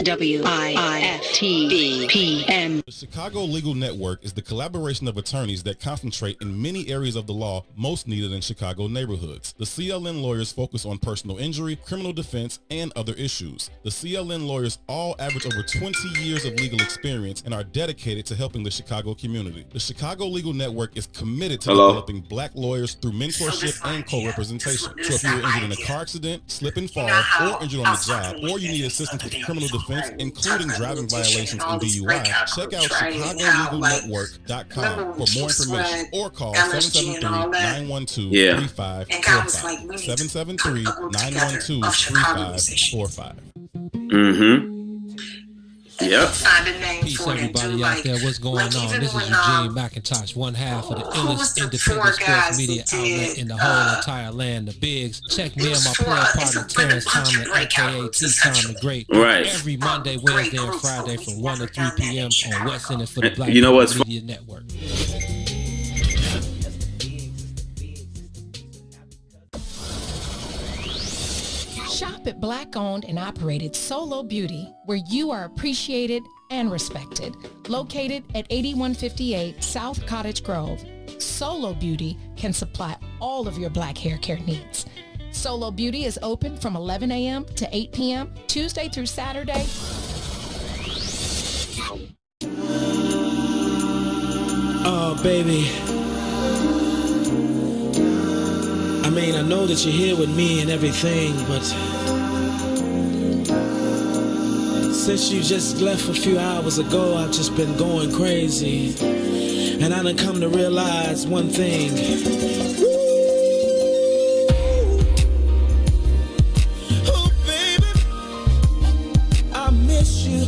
WIFTBPM. The Chicago Legal Network is the collaboration of attorneys that concentrate in many areas of the law most needed in Chicago neighborhoods. The CLN lawyers focus on personal injury, criminal defense, and other issues. The CLN lawyers all average over 20 years of legal experience and are dedicated to helping the Chicago community. The Chicago Legal Network is committed to developing black lawyers through mentorship and co-representation. So if you were injured in a car accident, slip and fall, or injured on the job, or you need assistance with criminal defense, including driving violations and DUI, check out ChicagoLegalNetwork.com for more information or call 773-912-3545. 773-912-3545. Mm-hmm. Yep. Peace, everybody out there. What's going on? This is Eugene McIntosh, one half of the illest independent sports media outlet in the whole entire land, the Bigs. Check me and my player partner, Terrence Tomlin, a.k.a. T-Tom the Great. Right. Every Monday, Wednesday, and Friday from 1 to 3 p.m. on West End for the Black Media Network. Shop at Black-owned and operated Solo Beauty, where you are appreciated and respected. Located at 8158 South Cottage Grove, Solo Beauty can supply all of your black hair care needs. Solo Beauty is open from 11 a.m. to 8 p.m., Tuesday through Saturday. Oh, baby. I mean, I know that you're here with me and everything, but since you just left a few hours ago, I've just been going crazy. And I done come to realize one thing. Oh, baby, I miss you.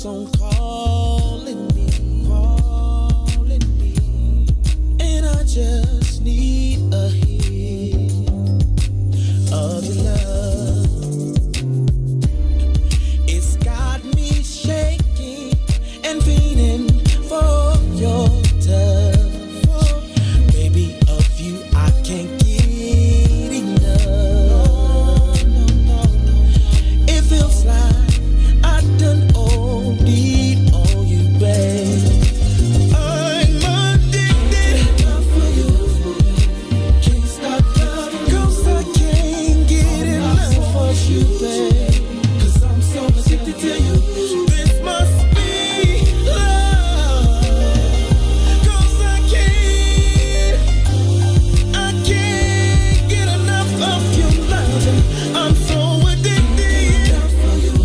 On calling me, and I just need a hit of your love. It's got me shaking and feeling for your touch. Baby, of you I can't get enough. It feels like I done need on you, babe. I'm addicted for you. Can't stop loving, 'cause I can't get enough of you, babe. 'Cause I'm so addicted to you. This must be love. 'Cause I can't get enough of your loving. I'm so addicted for you.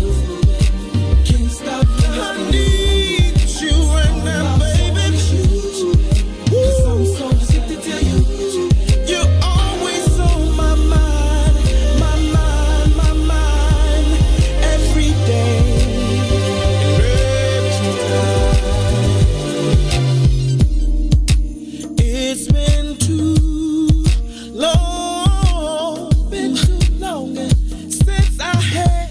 Can't stop. I need you right now, baby. 'Cause I'm so addicted to you. You're always on my mind, my mind, my mind, every day, every night. It's been too long since I had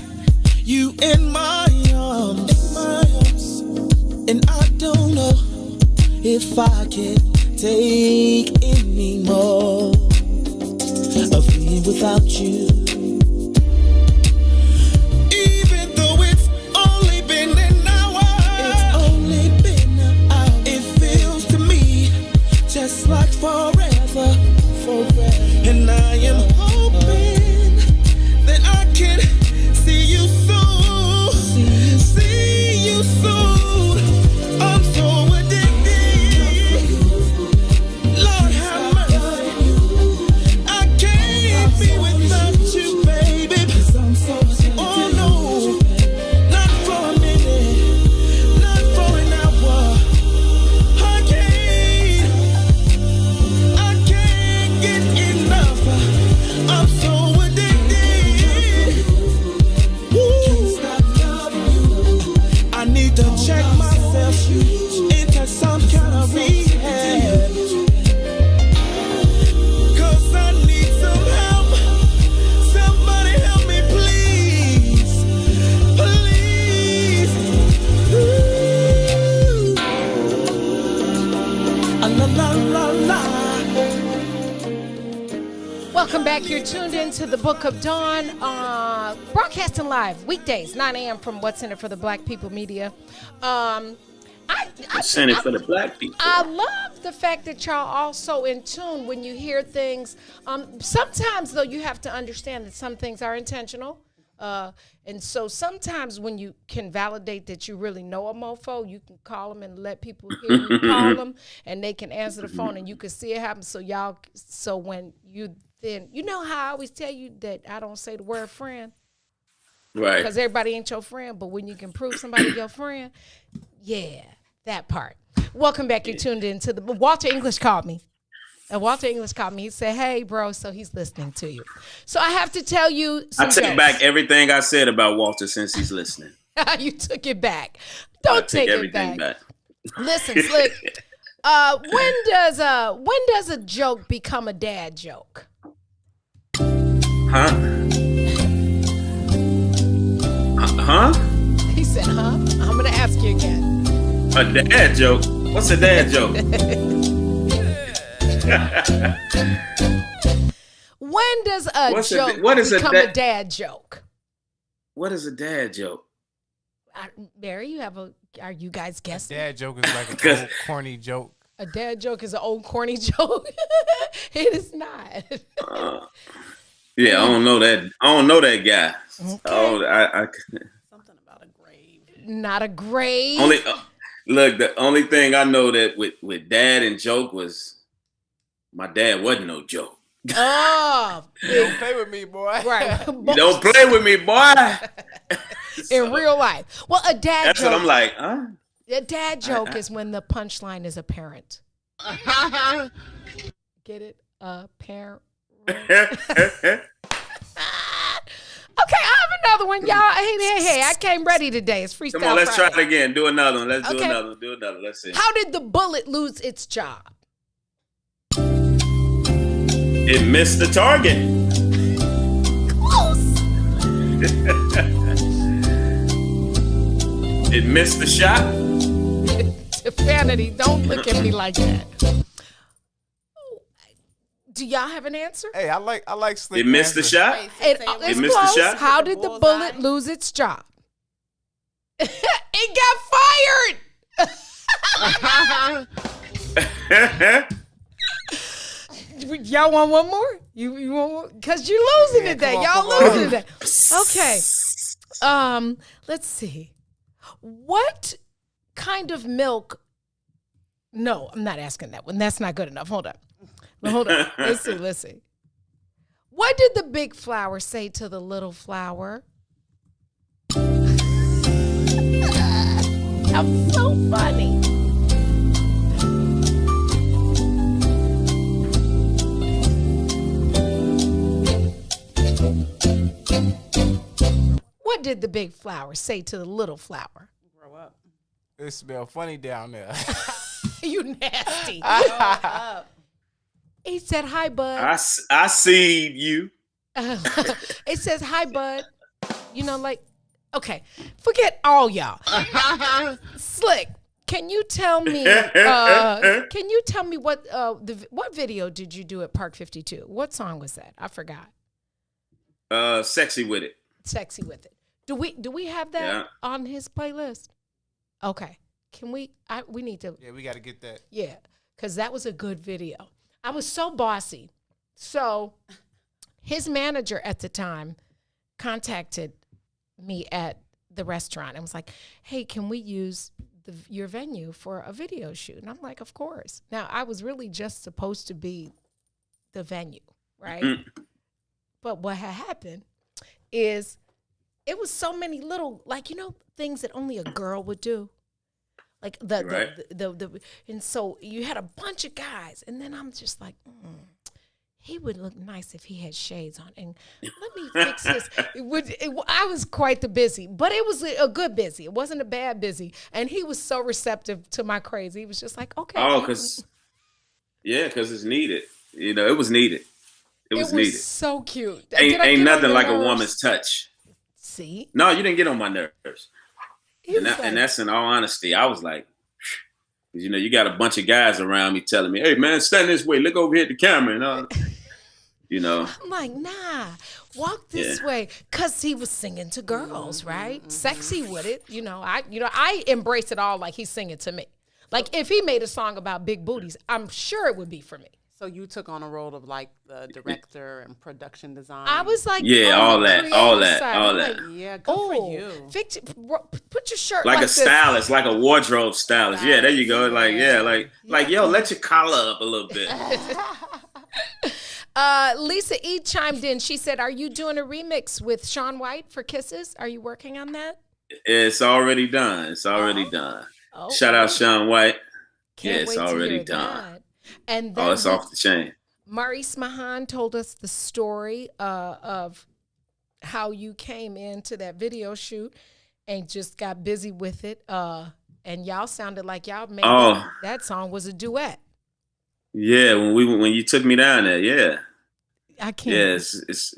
you in my arms. And I don't know if I can take any more of being without you. Even though it's only been an hour, it feels to me just like forever. And I am hoping that I can see you soon. See you soon. I'm so addicted. Lord have mercy. I can't be without you, baby. 'Cause I'm so addicted. Oh no, not for a minute, not for an hour. I can't get enough. I'm so addicted. Can't stop loving you. I need to check myself into some kind of rehab. 'Cause I need some help. Somebody help me, please. Please. Ooh. La la la la. Welcome back. You're tuned into the Book of Dawn, broadcasting live weekdays, 9 a.m. from What's in It for the Black People Media. I Send it for the black people. I love the fact that y'all also in tune when you hear things. Sometimes though, you have to understand that some things are intentional. And so sometimes when you can validate that you really know a mofo, you can call them and let people hear you call them, and they can answer the phone, and you can see it happen. So when you then, you know how I always tell you that I don't say the word friend, Right. because everybody ain't your friend, but when you can prove somebody your friend, yeah, that part. Welcome back. You tuned in to the Walter English called me. Walter English called me. He said, "Hey, bro," so he's listening to you. So I have to tell you, I take back everything I said about Walter since he's listening. You took it back. Don't take everything it back. back. Listen, Slick. When does a joke become a dad joke? Huh? Huh? He said, "Huh?" I'm gonna ask you again. A dad joke? What's a dad joke? When does a joke become a dad joke? What is a dad joke? Barry, are you guys guessing? A dad joke is like an old corny joke. A dad joke is an old corny joke. It is not. Yeah, I don't know that. I don't know that guy. Okay. Something about a grave. Not a grave. Look, the only thing I know that with dad and joke was my dad wasn't no joke. Oh, don't play with me, boy. Right. Don't play with me, boy. In real life. Well, a dad That's joke. what I'm like, huh? A dad joke is when the punchline is apparent. Get it? Apparent. Okay, Okay, I have another one, y'all. Hey, I came ready today. It's Freestyle Come on, let's Friday. try it again. Do another one. Let's Okay. do another. Let's see. How did the bullet lose its job? It missed the target. Close. It missed the shot. Vanity, don't look at me like that. Do y'all have an answer? Hey, I like Slick. It missed the shot. It's missed close. the shot. How did the bullet lose its job? It got fired. Y'all want one more? You want one? Because you're losing today. Y'all losing today. Okay. Let's see. What kind of milk? No, I'm not asking that one. That's not good enough. Hold on. Let's see. What did the big flower say to the little flower? That's so funny. What did the big flower say to the little flower? Grow up. It smells funny down there. You nasty. He said, "Hi, bud." I see you. It says, "Hi, bud." You know, like, okay, forget all y'all. Slick, can you tell me? What video did you do at Park 52? What song was that? I forgot. Sexy with it. Sexy with it. Do we have that on his playlist? Okay. Can we? We need to. Yeah, we got to get that. Yeah, because that was a good video. I was so bossy. So his manager at the time contacted me at the restaurant and was like, "Hey, can we use your venue for a video shoot?" And I'm like, "Of course." Now, I was really just supposed to be the venue, right? Mm-hmm. But what had happened is it was so many little, things that only a girl would do. Like and so you had a bunch of guys, and then I'm just like, he would look nice if he had shades on, and let me fix this. I was quite the busy, but it was a good busy. It wasn't a bad busy, and he was so receptive to my crazy. He was just like, okay. Oh, because it's needed. It was needed. It was needed. So cute. Ain't nothing like a woman's touch. See? No, you didn't get on my nerves. And that's in all honesty. I was like, you got a bunch of guys around me telling me, "Hey, man, stand this way. Look over here at the camera." And I'm like, nah, walk this way. Because he was singing to girls, right? Sexy with it. I embrace it all like he's singing to me. Like if he made a song about big booties, I'm sure it would be for me. So you took on a role of like the director and production design. I was like, Yeah, on all the that, creative all that, side. all I'm that. like, yeah, good for you. Victor, put your shirt Like a this. stylist, like a wardrobe stylist. Yeah, there you go. Like, yo, let your collar up a little bit. Lisa E chimed in. She said, "Are you doing a remix with Shaun White for Kisses? Are you working on that?" It's already done. It's already done. Oh, Shout out Shaun White. Can't it's wait to already hear done. that. And then It's off the chain. Maurice Mahan told us the story of how you came into that video shoot and just got busy with it. And y'all sounded like y'all made that song was a duet. Yeah, when you took me down there, yeah. I can't. Yeah, it's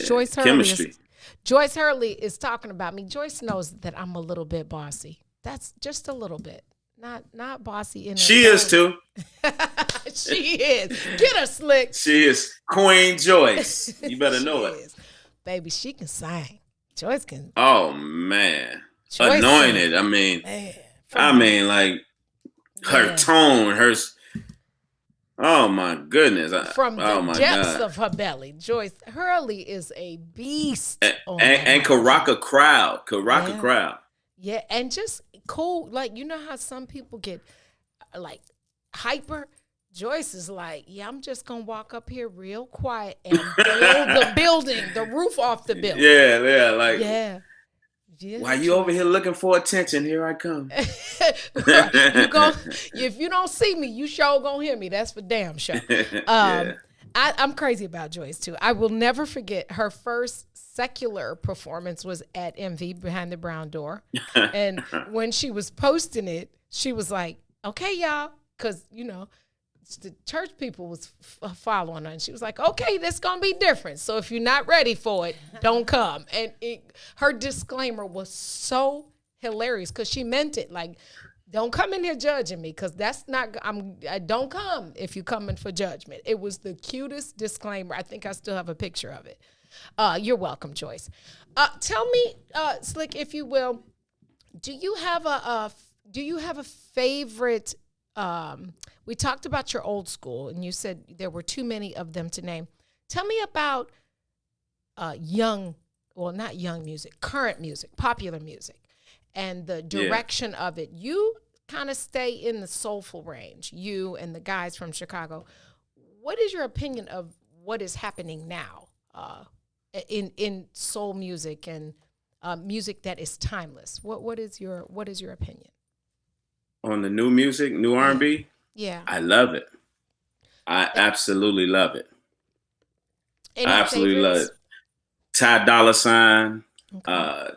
Joyce Hurley chemistry. Joyce Hurley is talking about me. Joyce knows that I'm a little bit bossy. That's just a little bit. Not bossy in She is too. She is. Get her, Slick. She is Queen Joyce. You better know it. Is. Baby, she can sing. Joyce can. Oh man. Joyce Anointed. can. I mean, like her tone, oh my goodness. From the depths of her belly. Joyce Hurley is a beast. And Karaka crowd. Yeah, and just cool. Like, you know how some people get like hyper? Joyce is like, yeah, I'm just going to walk up here real quiet and build the roof off the building. Yeah, like. Yeah. Why you over here looking for attention? Here I come. If you don't see me, you sure gonna hear me. That's for damn sure. I'm crazy about Joyce too. I will never forget her first secular performance was at MV Behind the Brown Door. And when she was posting it, she was like, okay, y'all, because, you know, the church people was following her. And she was like, okay, this going to be different. So if you're not ready for it, don't come. And her disclaimer was so hilarious because she meant it. Like, don't come in here judging me because that's not, I don't come if you're coming for judgment. It was the cutest disclaimer. I think I still have a picture of it. You're welcome, Joyce. Tell me, Slick, if you will, do you have a favorite? We talked about your old school, and you said there were too many of them to name. Tell me about not young music, current music, popular music, and the direction of it. You kind of stay in the soulful range, you and the guys from Chicago. What is your opinion of what is happening now in soul music and music that is timeless? What is your opinion? On the new music, new R&B? Yeah. I love it. I absolutely love it. Any I absolutely favorites? love it. Ty Dolla $ign,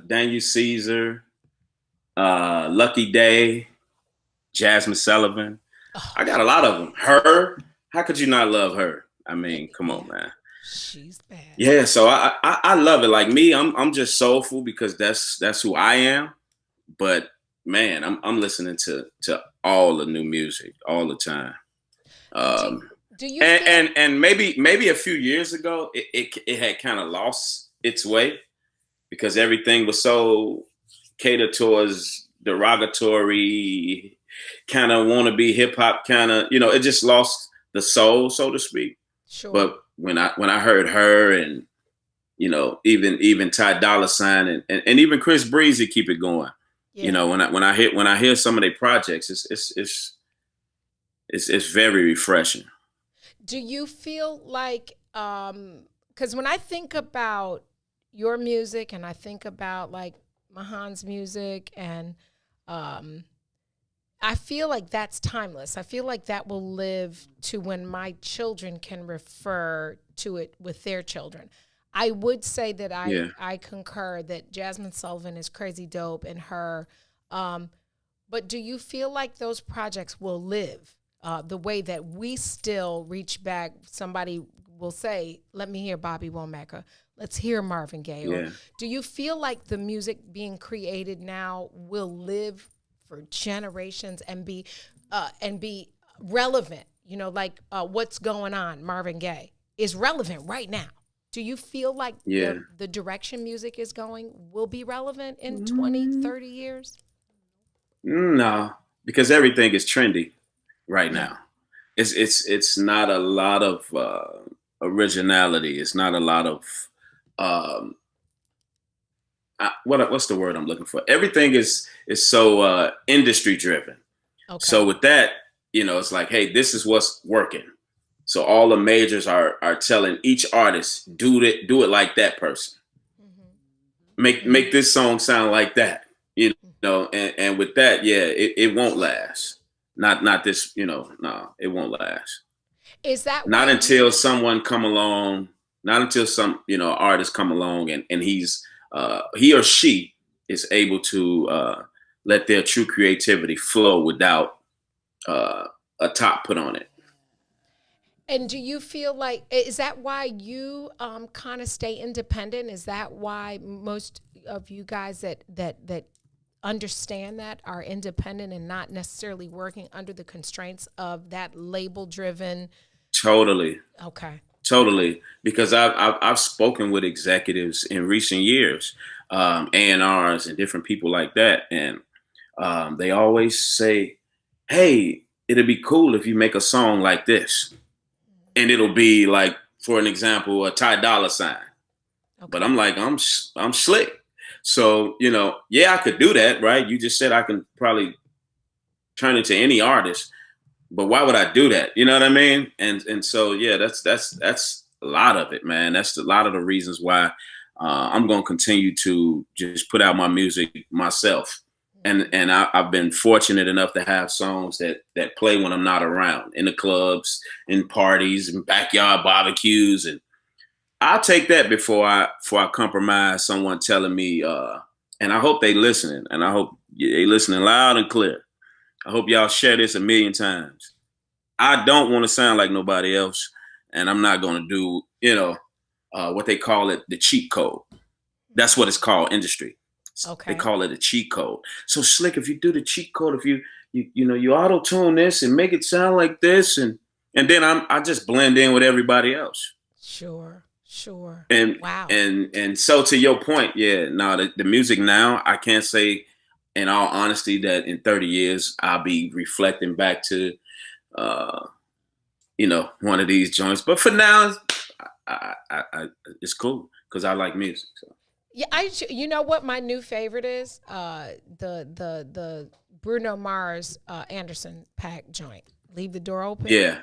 Daniel Caesar, Lucky Day, Jasmine Sullivan. Oh, I got a lot of them. Her, how could you not love her? I mean, come on, man. She's bad. Yeah, so I love it. Like me, I'm just soulful because that's who I am. But man, I'm listening to all the new music all the time. Do you and maybe a few years ago it had kind of lost its way because everything was so catered towards derogatory, kind of wannabe hip hop, kind of, you know, it just lost the soul, so to speak. Sure. But when I heard her and, you know, even Ty Dolla $ign and even Chris Breezy keep it going. Yeah. You know, when I hear some of their projects, it's very refreshing. Do you feel like, because when I think about your music and I think about like Mahan's music and I feel like that's timeless. I feel like that will live to when my children can refer to it with their children. I would say that I concur that Jasmine Sullivan is crazy dope and her. But do you feel like those projects will live the way that we still reach back? Somebody will say, let me hear Bobby Womack. Let's hear Marvin Gaye. Yeah. Or do you feel like the music being created now will live for generations and be relevant? You know, like what's going on, Marvin Gaye, is relevant right now. Do you feel like the direction music is going will be relevant in 20, 30 years? No, because everything is trendy right now. It's not a lot of originality. It's not a lot of what's the word I'm looking for? Everything is so industry driven. Okay. So with that, it's like, hey, this is what's working. So all the majors are telling each artist, do it like that person. Make this song sound like that. And with that, yeah, it won't last. Not this, no, it won't last. Is that not until someone come along, not until some, artist come along and he's he or she is able to let their true creativity flow without a top put on it. And do you feel like, is that why you kind of stay independent? Is that why most of you guys that understand that are independent and not necessarily working under the constraints of that label driven? Totally. Okay. Totally. Because I've spoken with executives in recent years, A&Rs and different people like that. And they always say, hey, it'd be cool if you make a song like this. And it'll be like, for an example, a Ty Dolla $ign. Okay. But I'm like, I'm slick. So, yeah, I could do that, right? You just said I can probably turn into any artist, but why would I do that? You know what I mean? And so, yeah, that's a lot of it, man. That's a lot of the reasons why I'm going to continue to just put out my music myself. And I've been fortunate enough to have songs that play when I'm not around, in the clubs, in parties, in backyard barbecues, and I'll take that before I compromise someone telling me. And I hope they listening, and I hope they listening loud and clear. I hope y'all share this 1,000,000 times. I don't want to sound like nobody else, and I'm not going to do what they call it, the cheat code. That's what it's called, industry. Okay. They call it a cheat code. So Slick, if you do the cheat code, if you auto tune this and make it sound like this, and then I just blend in with everybody else. Sure. And wow. And so to your point, yeah, no, the music now, I can't say in all honesty that in 30 years I'll be reflecting back to one of these joints. But for now, I it's cool because I like music. So. Yeah, you know what my new favorite is? The Bruno Mars Anderson .Paak joint. Leave the door open. Yeah.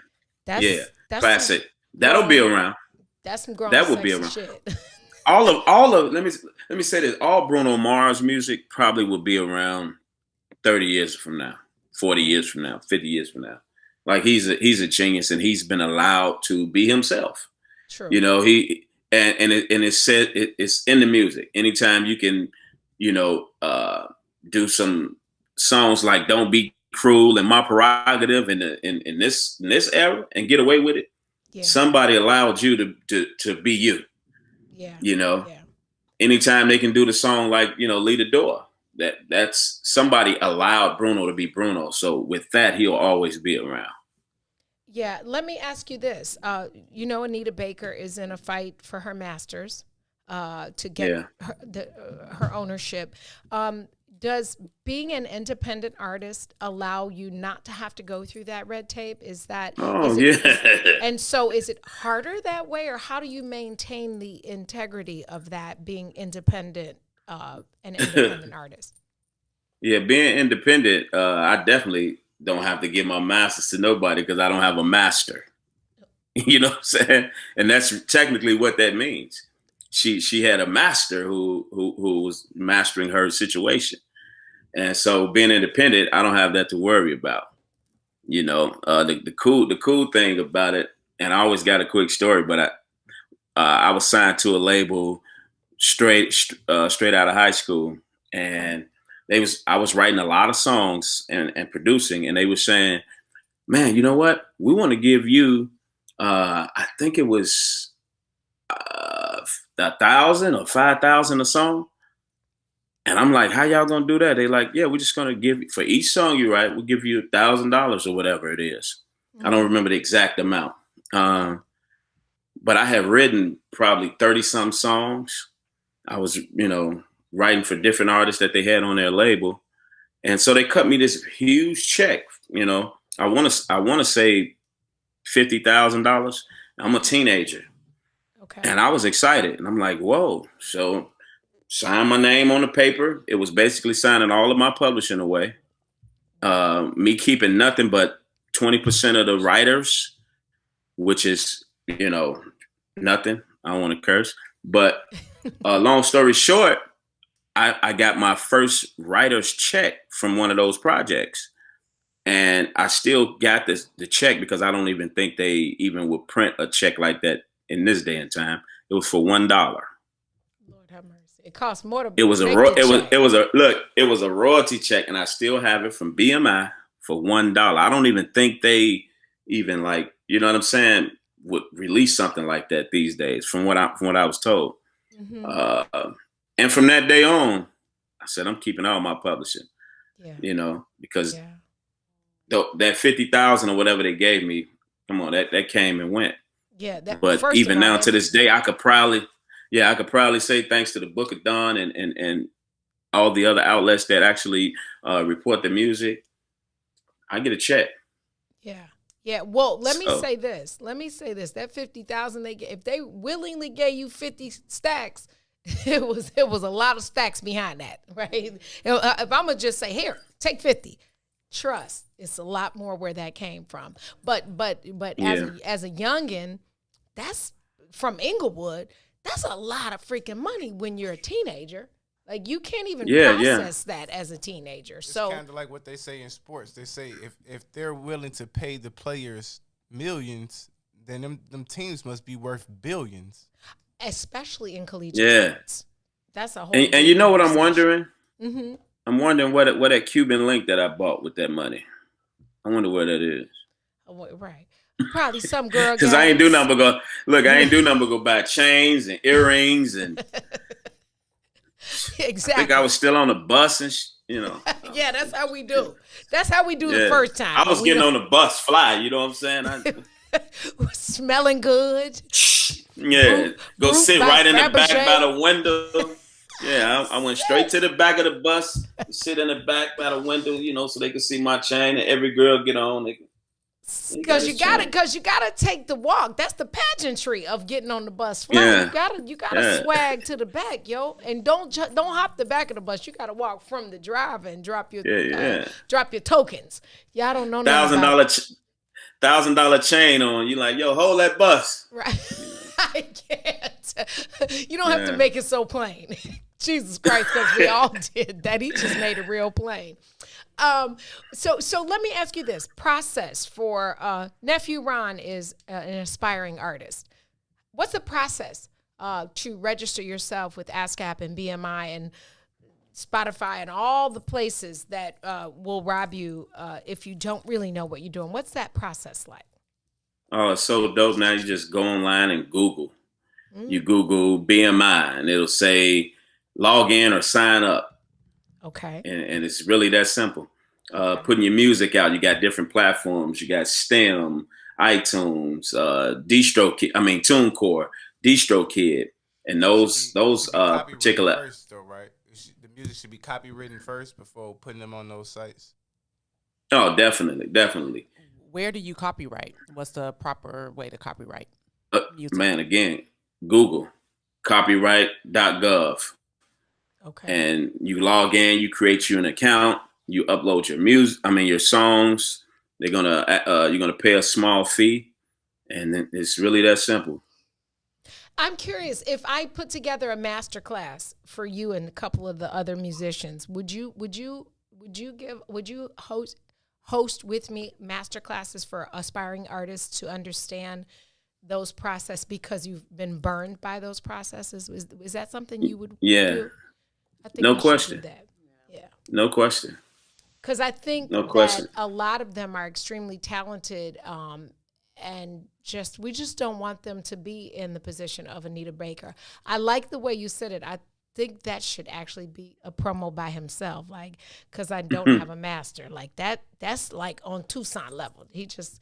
That's classic. That'll be around. That's some grown. That will be around. Shit. all of let me say this. All Bruno Mars music probably will be around 30 years from now, 40 years from now, 50 years from now. Like he's a genius, and he's been allowed to be himself. True. He. And it's said it's in the music. Anytime you can, do some songs like "Don't Be Cruel" and "My Prerogative" in this era and get away with it, yeah. Somebody allowed you to be you. Yeah. Yeah. Anytime they can do the song like "Leave the Door," that's somebody allowed Bruno to be Bruno. So with that, he'll always be around. Yeah, let me ask you this. Anita Baker is in a fight for her masters to get her ownership. Does being an independent artist allow you not to have to go through that red tape? And so is it harder that way, or how do you maintain the integrity of that, being independent, an independent artist? Yeah, being independent, I definitely don't have to give my masters to nobody because I don't have a master. You know what I'm saying? And that's technically what that means. She had a master who was mastering her situation. And so being independent, I don't have that to worry about. The cool thing about it, and I always got a quick story, but I was signed to a label straight out of high school, and I was writing a lot of songs and producing, and they were saying, man, you know what? We want to give you, I think it was 1,000 or 5,000 a song. And I'm like, how y'all going to do that? They like, yeah, we're just going to give you, for each song you write, we'll give you $1,000 or whatever it is. Mm-hmm. I don't remember the exact amount. But I had written probably 30 some songs. I was, writing for different artists that they had on their label. And so they cut me this huge check. You know, I want to say $50,000. I'm a teenager. Okay. And I was excited. And I'm like, whoa. So sign my name on the paper. It was basically signing all of my publishing away. Me keeping nothing but 20% of the writers, which is, you know, nothing. I don't want to curse. But long story short, I got my first writer's check from one of those projects. And I still got the check because I don't even think they even would print a check like that in this day and time. It was for $1. Lord have mercy. It costs more to. It was it was a royalty check, and I still have it from BMI for $1. I don't even think they even, like, you know what I'm saying, would release something like that these days. From what I was told, and from that day on, I said I'm keeping all my publishing. Yeah. You know, because that 50,000 or whatever they gave me, come on, that came and went. Yeah, but even now to this day, I could probably say thanks to the Book of Dawn and all the other outlets that actually report the music, I get a check. Yeah. Yeah. Well, let me say this. That 50,000 if they willingly gave you 50 stacks, it was a lot of stacks behind that, right? If I'm gonna just say, here, take 50. Trust, it's a lot more where that came from. But as a youngin', that's from Inglewood. That's a lot of freaking money when you're a teenager. Like, you can't even process that as a teenager. It's so kind of like what they say in sports. They say if they're willing to pay the players millions, then them teams must be worth billions. Especially in collegiate sports. That's a whole. And you know what I'm wondering? Mm-hmm. I'm wondering what that Cuban link that I bought with that money. I wonder where that is. Oh, right. Probably some girl. Because I ain't do nothing but go buy chains and earrings and. Exactly. I think I was still on the bus and you know. Yeah, that's how we do. That's how we do the first time. I was getting on the bus fly. You know what I'm saying? Smelling good. Yeah, go sit right in the back by the window. Yeah, I went straight to the back of the bus, sit in the back by the window, you know, so they could see my chain, and every girl get on. Because you gotta take the walk. That's the pageantry of getting on the bus. Yeah. You gotta swag to the back, yo, and don't hop the back of the bus. You gotta walk from the driver and drop your tokens. Y'all don't know $1,000 chain on. You like, yo, hold that bus. Right. I can't. You don't have to make it so plain. Jesus Christ, because we all did that. He just made it real plain. So let me ask you this. Process for Nephew Ron is an aspiring artist. What's the process to register yourself with ASCAP and BMI and Spotify and all the places that will rob you if you don't really know what you're doing? What's that process like? Oh, it's so dope. Now you just go online and Google. You Google BMI and it'll say log in or sign up. Okay. And it's really that simple. Putting your music out. You got different platforms. You got STEM, iTunes, TuneCore, DistroKid, and those particular. First, though, right? The music should be copywritten first before putting them on those sites. Oh, definitely. Where do you copyright? What's the proper way to copyright? Man, again, Google, copyright.gov. Okay. And you log in, you create you an account, you upload your your songs. You're gonna pay a small fee, and then it's really that simple. I'm curious, if I put together a master class for you and a couple of the other musicians, would you host with me master classes for aspiring artists to understand those processes because you've been burned by those processes? Is that something you would do? I think no question. That. Yeah. No question. Because I think that a lot of them are extremely talented, and we just don't want them to be in the position of Anita Baker. I like the way you said it. I think that should actually be a promo by himself, like, because I don't have a master like that. That's like on Tucson level. He just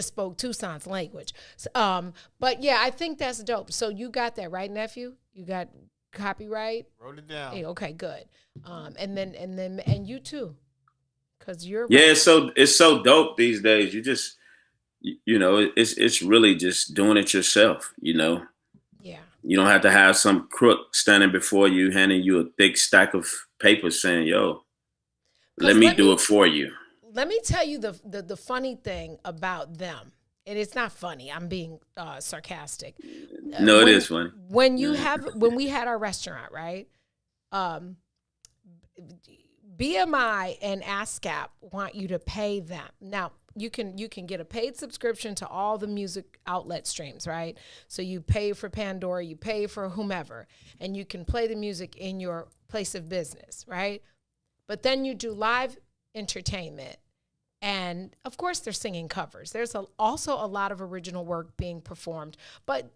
spoke Tucson's language. So, but yeah, I think that's dope. So you got that right, nephew? You got copyright? Wrote it down. Hey, okay, good. And you too. because you're Yeah, right. it's so dope these days. You just it's really just doing it yourself. Yeah. You don't have to have some crook standing before you handing you a thick stack of paper saying, "Yo, let Because me do it for you." let me tell you the funny thing about them, and it's not funny. I'm being sarcastic. No, it is funny. When we had our restaurant, right? BMI and ASCAP want you to pay them. Now, you can get a paid subscription to all the music outlet streams, right? So you pay for Pandora, you pay for whomever, and you can play the music in your place of business, right? But then you do live entertainment, and of course they're singing covers. There's also a lot of original work being performed, but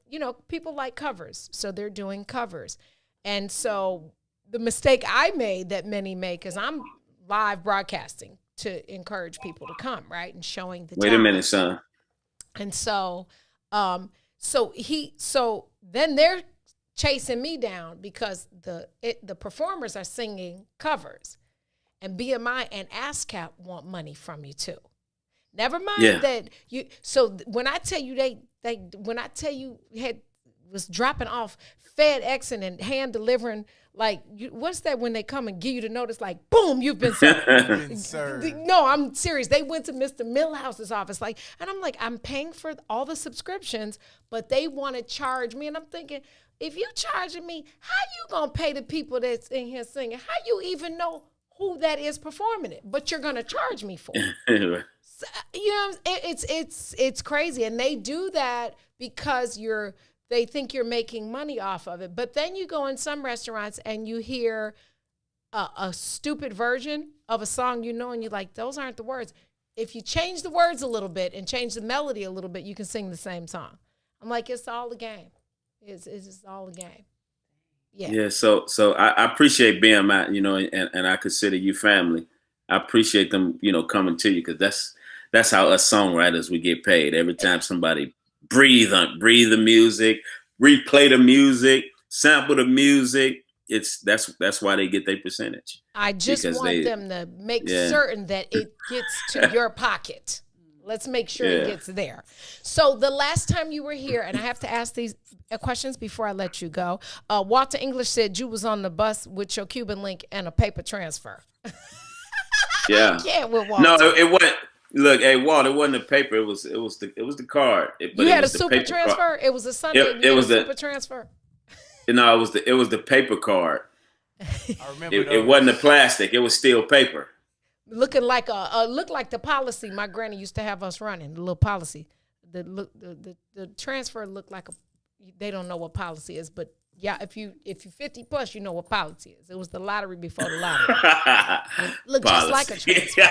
people like covers, so they're doing covers. And so the mistake I made that many make is I'm live broadcasting to encourage people to come, right, and showing the Wait talent. a minute, son. And so so then they're chasing me down because the performers are singing covers, and BMI and ASCAP want money from you too. Never mind that you. So when I tell you was dropping off FedExing and hand delivering, like, what's that when they come and give you the notice, like, boom, you've been served. No, I'm serious. They went to Mr. Milhouse's office, like, and I'm like, I'm paying for all the subscriptions, but they want to charge me. And I'm thinking, if you charging me, how you going to pay the people that's in here singing? How you even know who that is performing it? But you're going to charge me for it. So, it's crazy. And they do that because they think you're making money off of it. But then you go in some restaurants and you hear a stupid version of a song, and you're like, those aren't the words. If you change the words a little bit and change the melody a little bit, you can sing the same song. I'm like, it's all a game. It's just all a game. Yeah. Yeah. So I appreciate BMI, and I consider you family. I appreciate them, coming to you, because that's how us songwriters, we get paid. Every time somebody breathe the music, replay the music, sample the music. That's why they get their percentage. I just want them to make certain that it gets to your pocket. Let's make sure it gets there. So the last time you were here, and I have to ask these questions before I let you go. Walter English said you was on the bus with your Cuban link and a paper transfer. Yeah. Yeah, with Walter. No, it wasn't. Look, hey, Walt, it wasn't the paper. It was the card. You had a super transfer? Card. It was a Sunday. It was a super transfer. No, it was the paper card. I remember it wasn't the plastic. It was still paper. Looking like looked like the policy my granny used to have us running. The little policy. The transfer looked like they don't know what policy is, but yeah, if you 50 plus, you know what policy is. It was the lottery before the lottery. Look just like a transfer.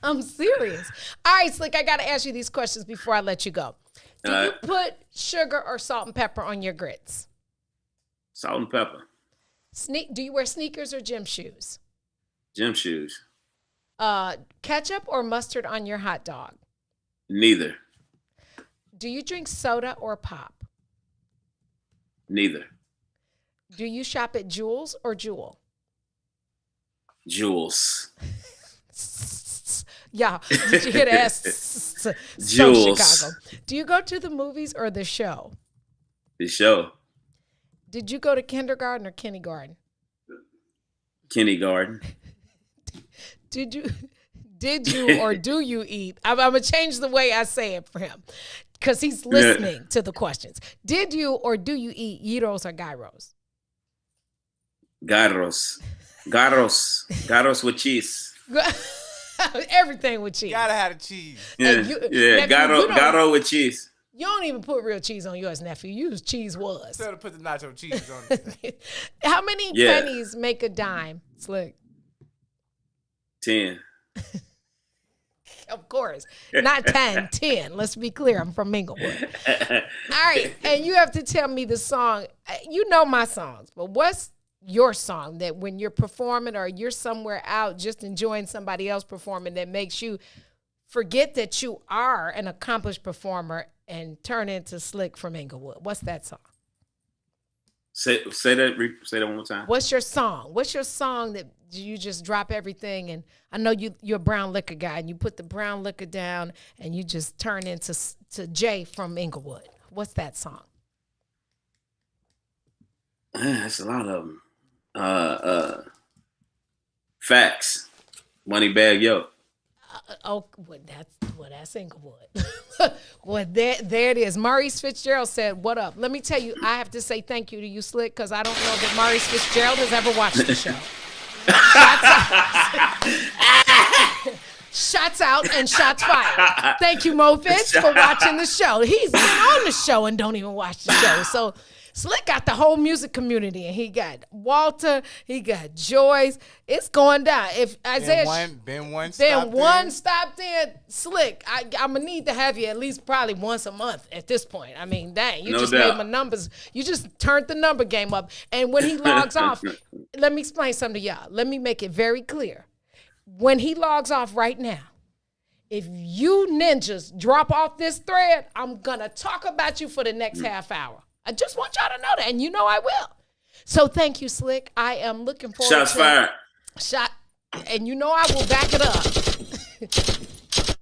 I'm serious. All right, Slick, I got to ask you these questions before I let you go. Do you put sugar or salt and pepper on your grits? Salt and pepper. Do you wear sneakers or gym shoes? Gym shoes. Ketchup or mustard on your hot dog? Neither. Do you drink soda or pop? Neither. Do you shop at Jewel's or Jewel? Jewel's. Yeah, did you hear that? So Jewel's. Chicago. Do you go to the movies or the show? The show. Did you go to kindergarten or kindergarten? Kindergarten. Did you or do you eat? I'm going to change the way I say it for him because he's listening to the questions. Did you or do you eat gyros or gyros? Gyros. Gyros with cheese. Everything with cheese. Gotta have the cheese. Yeah, gyro with cheese. You don't even put real cheese on yours, nephew. You use cheese was. Instead of put the nacho cheese on it. How many pennies make a dime, Slick? 10. Of course. Not 10, 10. Let's be clear. I'm from Minglewood. All right. And you have to tell me the song. You know my songs, but what's your song that when you're performing or you're somewhere out just enjoying somebody else performing that makes you forget that you are an accomplished performer and turn into Slick from Inglewood? What's that song? Say that one more time. What's your song? What's your song that you just drop everything? And I know you're a brown liquor guy, and you put the brown liquor down, and you just turn into Jay from Inglewood. What's that song? That's a lot of them. Facts. Money Bag Yo. That's Inglewood. Well, there it is. Maurice Fitzgerald said, "What up?" Let me tell you, I have to say thank you to you, Slick, because I don't know that Maurice Fitzgerald has ever watched the show. Shots out and shots fired. Thank you, Mo Fitz, for watching the show. He's been on the show and don't even watch the show. So Slick got the whole music community, and he got Walter, he got Joyce. It's going down. If Isaiah Ben one stopped in, Slick, I'm gonna need to have you at least probably once a month at this point. I mean, dang, you made my numbers. You just turned the number game up. And when he logs off, let me explain something to y'all. Let me make it very clear. When he logs off right now, if you ninjas drop off this thread, I'm gonna talk about you for the next half hour. I just want y'all to know that, and you know I will. So thank you, Slick. I am looking forward Shots fired. And you know I will back it up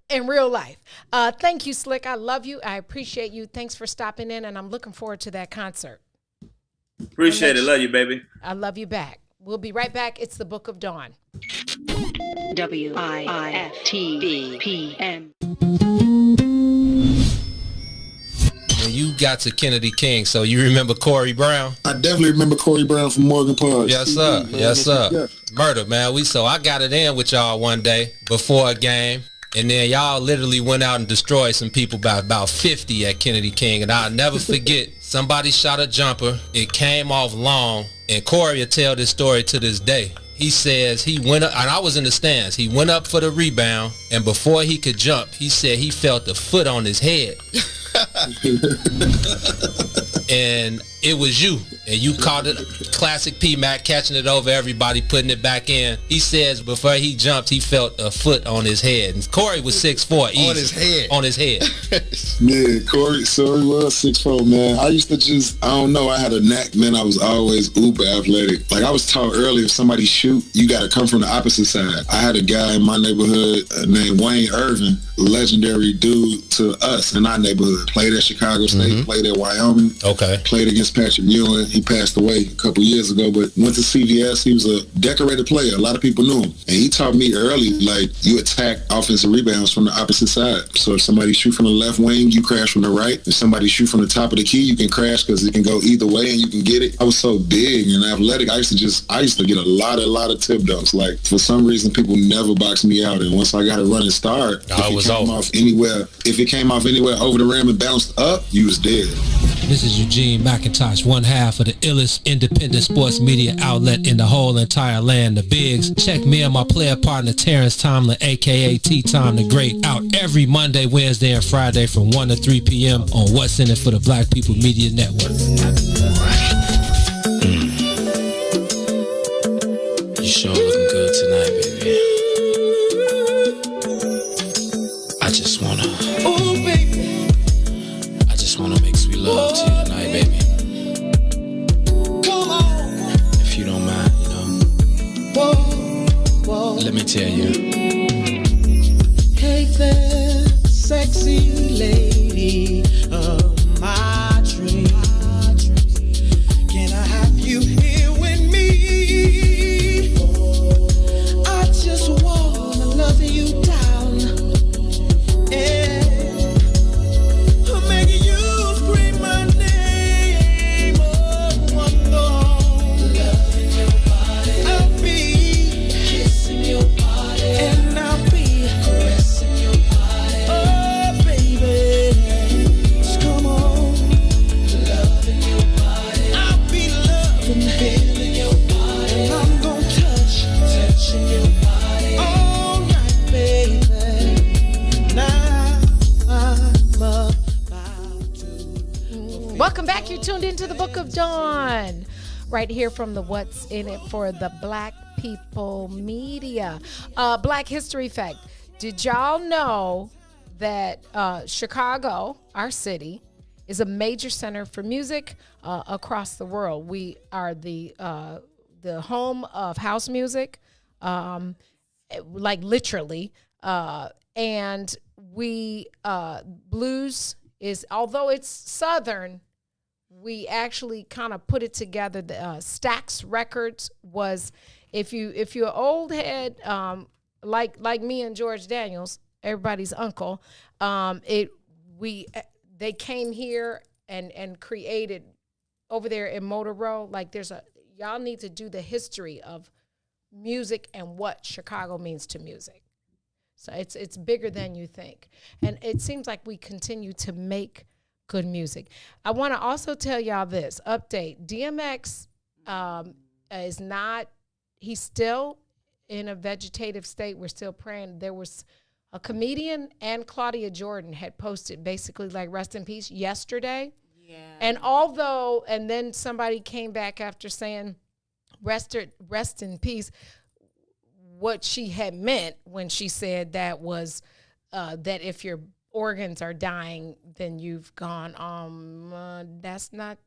in real life. Thank you, Slick. I love you. I appreciate you. Thanks for stopping in, and I'm looking forward to that concert. Appreciate it. Love you, baby. I love you back. We'll be right back. It's the Book of Dawn. WIFTVPM. When you got to Kennedy King, so you remember Corey Brown? I definitely remember Corey Brown from Morgan Park. Yes, sir. Yes, sir. Yeah. Murder, man. So I got it in with y'all one day before a game, and then y'all literally went out and destroyed some people by about 50 at Kennedy King, and I'll never forget. Somebody shot a jumper. It came off long, and Corey will tell this story to this day. He says he went up, and I was in the stands. He went up for the rebound, and before he could jump, he said he felt a foot on his head. And it was you, and you caught it. Classic P-Mac catching it over everybody, putting it back in. He says before he jumped, he felt a foot on his head. And Corey was 6'4", easy. On his head. Yeah, Corey was 6'4", man. I used to I don't know, I had a knack, man. I was always uber athletic. Like I was taught earlier, if somebody shoot, you got to come from the opposite side. I had a guy in my neighborhood named Wayne Irvin, legendary dude to us in our neighborhood. Played at Chicago State, played at Wyoming. Okay. Played against Patrick Ewing. He passed away a couple years ago, but went to CVS. He was a decorated player. A lot of people knew him. And he taught me early, like, you attack offensive rebounds from the opposite side. So if somebody shoot from the left wing, you crash from the right. If somebody shoot from the top of the key, you can crash because it can go either way and you can get it. I was so big and athletic. I used to get a lot of tip dunks. Like, for some reason, people never boxed me out. And once I got a running start, if it came off anywhere over the rim and bounced up, you was dead. This is Eugene McIntosh, one half of the illest independent sports media outlet in the whole entire land, the Bigs. Check me and my player partner Terrence Tomlin, a.k.a. T-Tom the Great, out every Monday, Wednesday, and Friday from 1 to 3 p.m. on What's in It for the Black People Media Network. You sure looking good tonight, baby. I just wanna make sweet love to you tonight, baby. Come on. If you don't mind, let me tell you. Hey there, sexy lady of my dreams. Can I have you here with me? I just wanna love you down. Yeah. I'm making you scream my name. Oh, one loving your body. I'll be kissing your body, and I'll be caressing your body. Oh, baby, just come on, loving your body. I'll be loving, feeling your body. I'm gonna touching your body all night, baby. Now I'm about to. Welcome back. You're tuned into the Book of Dawn, right here from the What's in It for the Black People Media. Black History Fact. Did y'all know that Chicago, our city, is a major center for music across the world. We are the home of house music, like literally, and we blues is, although it's Southern, we actually kind of put it together. The Stax Records was, if you're an old head, like me and George Daniels, everybody's uncle, they came here and created over there in Motor Row. Like y'all need to do the history of music and what Chicago means to music. So it's bigger than you think. And it seems like we continue to make good music. I want to also tell y'all this update. DMX is not, he's still in a vegetative state. We're still praying. There was a comedian, and Claudia Jordan had posted basically like rest in peace yesterday. Yeah. And then somebody came back after saying rest in peace. What she had meant when she said that was that if your organs are dying, then you've gone, that's not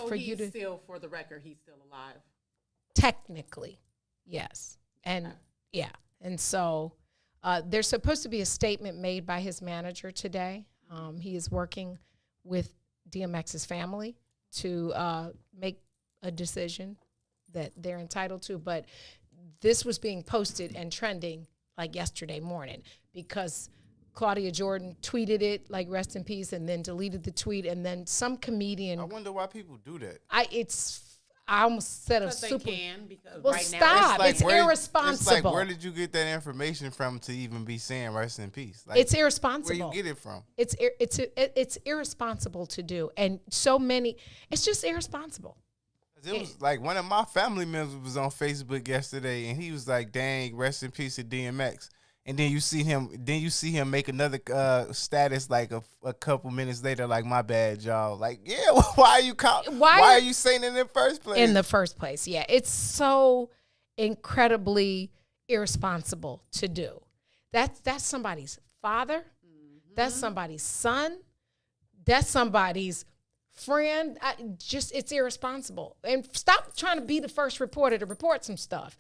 for you to. Still, for the record, he's still alive. Technically, yes. And yeah. And so there's supposed to be a statement made by his manager today. He is working with DMX's family to make a decision that they're entitled to. But this was being posted and trending like yesterday morning because Claudia Jordan tweeted it like rest in peace and then deleted the tweet, and then some comedian. I wonder why people do that. I almost said a super. They can because well, right now stop. It's irresponsible. It's like, where did you get that information from to even be saying rest in peace? Like, it's irresponsible. Where you get it from? It's irresponsible to do, and so many. It's just irresponsible. It was like one of my family members was on Facebook yesterday, and he was like, "Dang, rest in peace to DMX." And then you see him make another status like a couple minutes later, like, "My bad, y'all." Like, yeah, why are you saying it in the first place? In the first place, yeah, it's so incredibly irresponsible to do. That's somebody's father. Mm-hmm. That's somebody's son. That's somebody's friend. It's irresponsible. And stop trying to be the first reporter to report some stuff,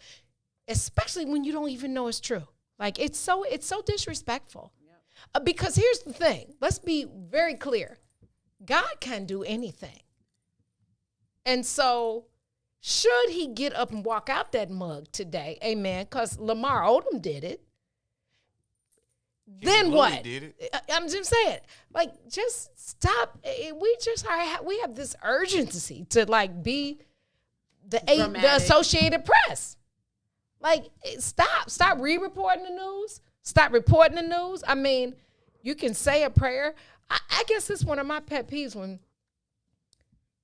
especially when you don't even know it's true. Like, it's so disrespectful. Yep. Because here's the thing. Let's be very clear. God can do anything. And so should he get up and walk out that mug today, amen, because Lamar Odom did it, then what? Did it. I'm just saying, like, just stop. We have this urgency to, like, be the Associated Press. Like, stop re-reporting the news. Stop reporting the news. I mean, you can say a prayer. I guess it's one of my pet peeves when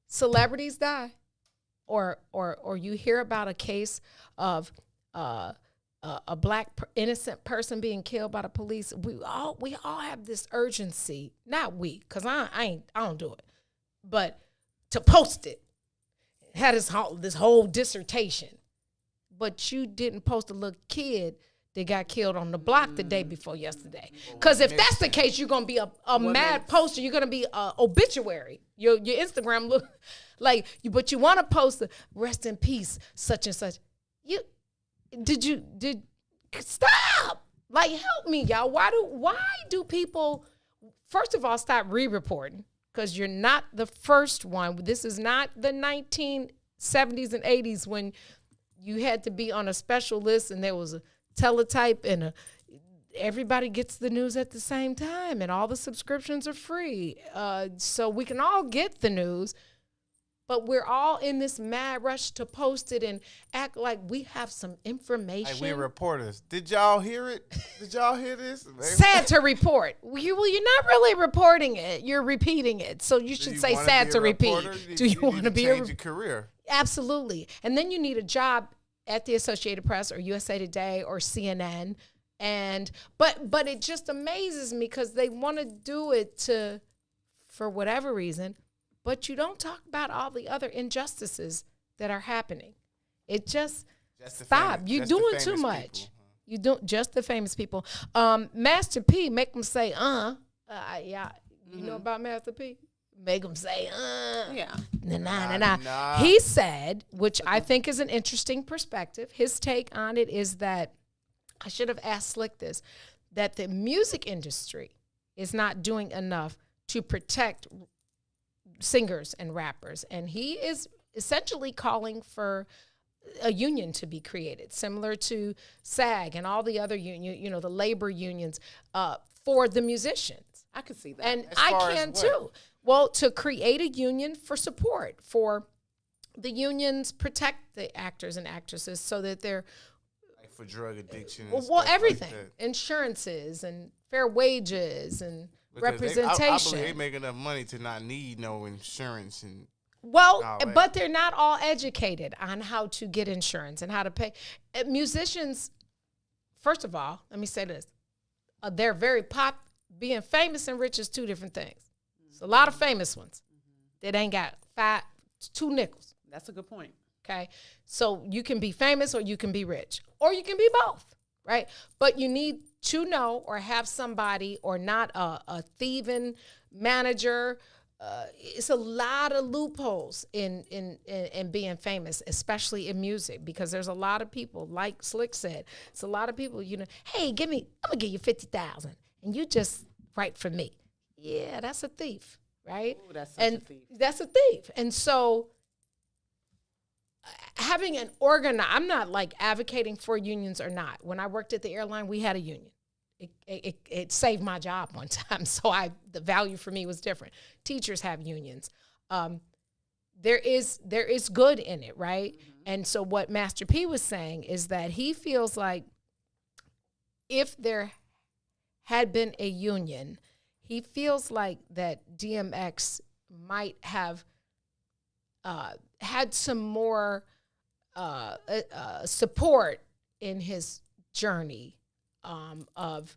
celebrities die, or you hear about a case of a black innocent person being killed by the police. We all have this urgency. Not we, because I don't do it, but to post it. Had this whole dissertation. But you didn't post a little kid that got killed on the block the day before yesterday. Because if that's the case, you're going to be a mad poster. You're going to be an obituary. Your Instagram look like you, but you want to post the rest in peace, such and such. Stop. Like, help me, y'all. Why do people, first of all, stop re-reporting? Because you're not the first one. This is not the 1970s and 80s when you had to be on a special list and there was a teletype and everybody gets the news at the same time and all the subscriptions are free. So we can all get the news, but we're all in this mad rush to post it and act like we have some information. Like we're reporters. Did y'all hear it? Did y'all hear this? Sad to report. You're not really reporting it. You're repeating it. So you should say sad to repeat. Do you want to be a career? Absolutely. And then you need a job at the Associated Press or USA Today or CNN. But it just amazes me because they want to do it for whatever reason, but you don't talk about all the other injustices that are happening. It just stop. You're doing too much. People. You don't just the famous people. Master P, make them say, yeah. You know about Master P? make them say, Yeah. nah. He said, which I think is an interesting perspective. His take on it is that, I should have asked Slick this, that the music industry is not doing enough to protect singers and rappers. And he is essentially calling for a union to be created, similar to SAG and all the other union, the labor unions for the musicians. I could see that. And I can too. Well, to create a union for support, for the unions protect the actors and actresses so that they're for drug addiction. Well, everything, insurances and fair wages and representation. I believe they make enough money to not need no insurance and. Well, but they're not all educated on how to get insurance and how to pay. Musicians, first of all, let me say this: they're very being famous and rich is two different things. It's a lot of famous ones that ain't got 2 nickels. That's a good point. Okay, so you can be famous or you can be rich or you can be both, right? But you need to know or have somebody or not a thieving manager. It's a lot of loopholes in being famous, especially in music, because there's a lot of people, like Slick said, it's a lot of people, hey, I'm gonna give you $50,000 and you just write for me. Yeah, that's a thief, right? Ooh, that's such a thief. That's a thief. And so having an I'm not like advocating for unions or not. When I worked at the airline, we had a union. It saved my job one time, so the value for me was different. Teachers have unions. There is good in it, right? Mm-hmm. And so what Master P was saying is that he feels like if there had been a union, he feels like that DMX might have had some more support in his journey of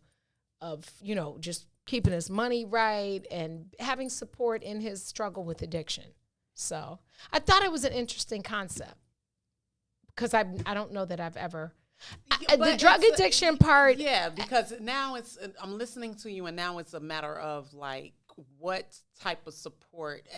just keeping his money right and having support in his struggle with addiction. So I thought it was an interesting concept because I don't know that I've ever the drug addiction part. Yeah, because now I'm listening to you, and now it's a matter of like what type of support